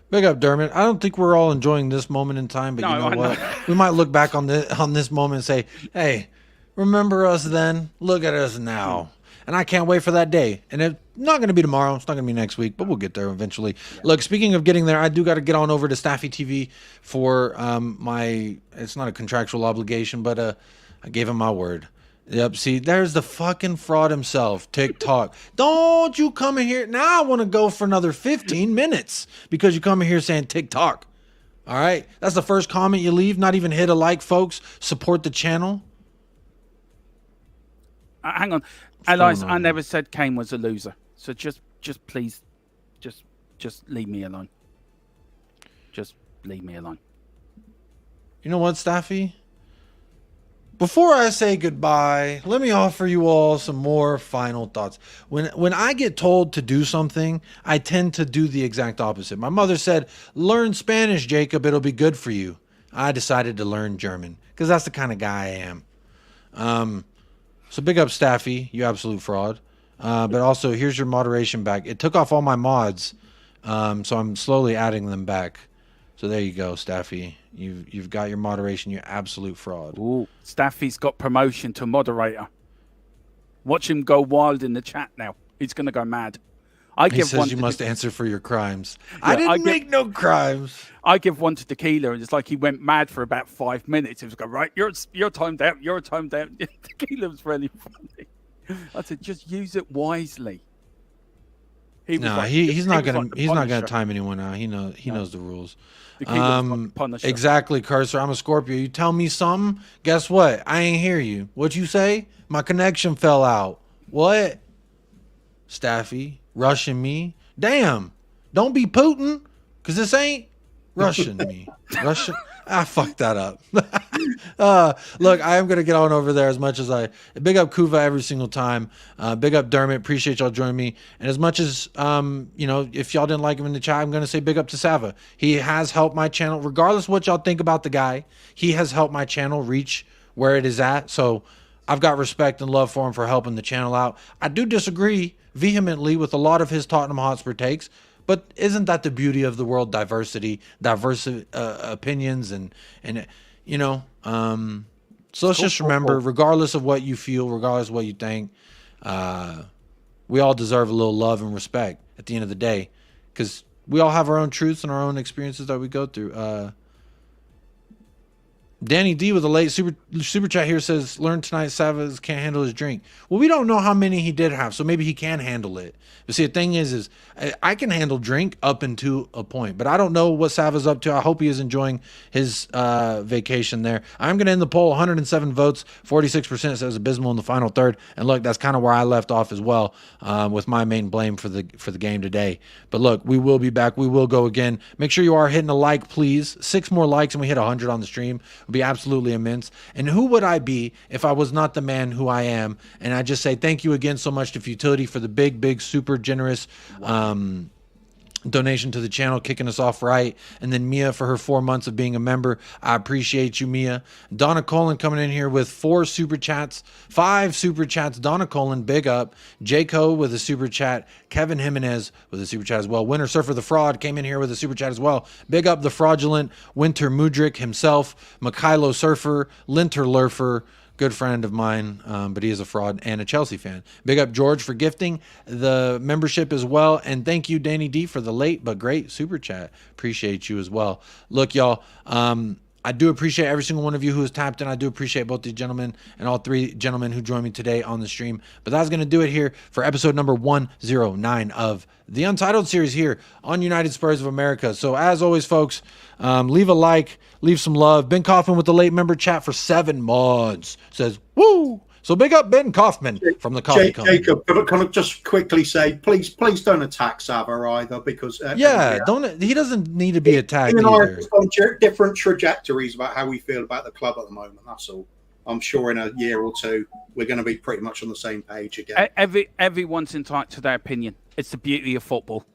Big up, Dermot. I don't think we're all enjoying this moment in time, but you know what? We might look back on this moment and say, hey, remember us then? Look at us now. And I can't wait for that day. And it's not going to be tomorrow. It's not going to be next week, but we'll get there eventually. Yeah. Look, speaking of getting there, I do got to get on over to Staffy TV for it's not a contractual obligation, but I gave him my word. Yep, see, there's the fucking fraud himself, TikTok. Don't you come in here. Now I want to go for another 15 minutes because you come in here saying TikTok. All right? That's the first comment you leave. Not even hit a like, folks. Support the channel. Hang on. Elias, I never said Kane was a loser. So just please, just leave me alone. Just leave me alone. You know what, Staffy? Before I say goodbye, let me offer you all some more final thoughts. When I get told to do something, I tend to do the exact opposite. My mother said, learn Spanish, Jacob. It'll be good for you. I decided to learn German because that's the kind of guy I am. So big up, Staffy, you absolute fraud. But also, here's your moderation back. It took off all my mods, so I'm slowly adding them back. So there you go, Staffy. You've got your moderation, you absolute fraud. Ooh, Staffy's got promotion to moderator. Watch him go wild in the chat now. He's going to go mad. He says you must answer for your crimes. Yeah, I didn't make no crimes. I give one to Tequila, and it's like he went mad for about 5 minutes. He was going, right, you're timed out. You're timed out. Tequila was really funny. I said, just use it wisely. He's not gonna time anyone out. He knows the rules. Exactly, Cursor. I'm a Scorpio. You tell me something. Guess what? I ain't hear you. What you say? My connection fell out. What? Staffy rushing me. Damn. Don't be Putin, cause this ain't Russian me. Russian. I fucked that up. Look, I am going to get on over there as much as I big up Kuva every single time. Big up Dermot. Appreciate y'all joining me. And as much as, if y'all didn't like him in the chat, I'm going to say big up to Sava. He has helped my channel, regardless of what y'all think about the guy. He has helped my channel reach where it is at. So I've got respect and love for him for helping the channel out. I do disagree vehemently with a lot of his Tottenham Hotspur takes. But isn't that the beauty of the world? Diversity, diverse opinions, and so let's just remember, regardless of what you feel, regardless of what you think, we all deserve a little love and respect at the end of the day, because we all have our own truths and our own experiences that we go through. Danny D with a late super chat here says, learn tonight Savas can't handle his drink. Well, we don't know how many he did have, so maybe he can handle it. But see, the thing is I can handle drink up until a point, but I don't know what Sava's up to. I hope he is enjoying his vacation there. I'm going to end the poll, 107 votes, 46% says abysmal in the final third. And look, that's kind of where I left off as well, with my main blame for the game today. But look, we will be back. We will go again. Make sure you are hitting a like, please. 6 more likes and we hit 100 on the stream. It would be absolutely immense. And who would I be if I was not the man who I am? And I just say thank you again so much to Futility for the big, super generous donation to the channel, kicking us off right. And then Mia for her 4 months of being a member. I appreciate you, Mia. Donna Colin coming in here with 5 super chats. Donna Colin, big up. Jayco with a super chat. Kevin Jimenez with a super chat as well. Winter Surfer the Fraud came in here with a super chat as well. Big up the fraudulent Winter Mudrick himself. Mikhailo Surfer, Linter Lurfer, good friend of mine, but he is a fraud and a Chelsea fan. Big up George for gifting the membership as well. And thank you, Danny D, for the late but great super chat. Appreciate you as well. Look, y'all, I do appreciate every single one of you who has tapped in. I do appreciate both these gentlemen and all 3 gentlemen who joined me today on the stream. But that's going to do it here for episode number 109 of the Untitled series here on United Spurs of America. So as always, folks, leave a like, leave some love. Ben Kaufman with the late member chat for 7 months says, woo! So big up Ben Kaufman from the Coffee Company. Jacob, can I just quickly say, please don't attack Sava either, because he doesn't need to be attacked either. We're on different trajectories about how we feel about the club at the moment. That's all. I'm sure in a year or two we're going to be pretty much on the same page again. Everyone's entitled to their opinion. It's the beauty of football,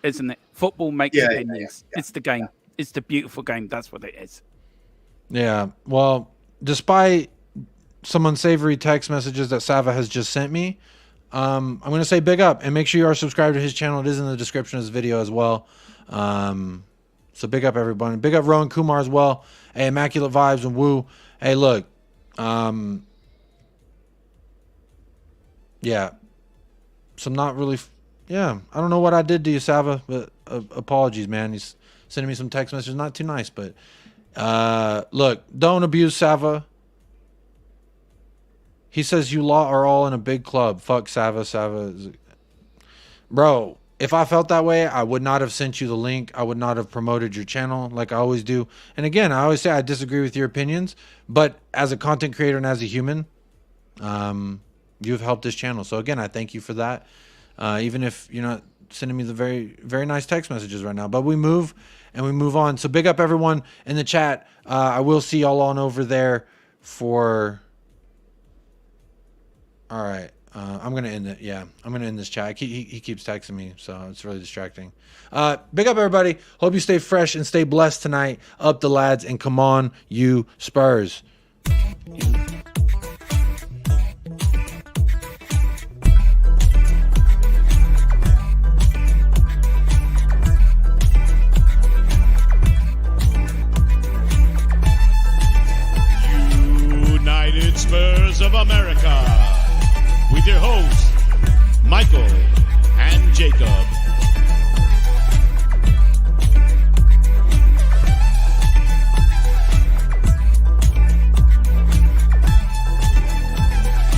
isn't it? Football makes opinions. It's the game. It's the beautiful game. That's what it is. Yeah. Well, despite some unsavory text messages that Sava has just sent me, I'm going to say big up and make sure you are subscribed to his channel. It is in the description of this video as well. So big up everybody. Big up Rowan Kumar as well. Hey, Immaculate Vibes and Woo. Hey, look. Yeah. So I'm not really... I don't know what I did to you, Sava, but apologies, man. He's sending me some text messages. Not too nice, but... look, don't abuse Sava. He says you lot are all in a big club. Fuck Sava. Bro, if I felt that way, I would not have sent you the link. I would not have promoted your channel like I always do. And again, I always say I disagree with your opinions, but as a content creator and as a human, you've helped this channel. So again, I thank you for that. Even if you're not sending me the very, very nice text messages right now, but we move and we move on. So big up everyone in the chat. I will see y'all on over there for... All right. I'm going to end it. Yeah, I'm going to end this chat. He keeps texting me, so it's really distracting. Big up, everybody. Hope you stay fresh and stay blessed tonight. Up the lads, and come on, you Spurs. United Spurs of America, with your hosts, Michael and Jacob.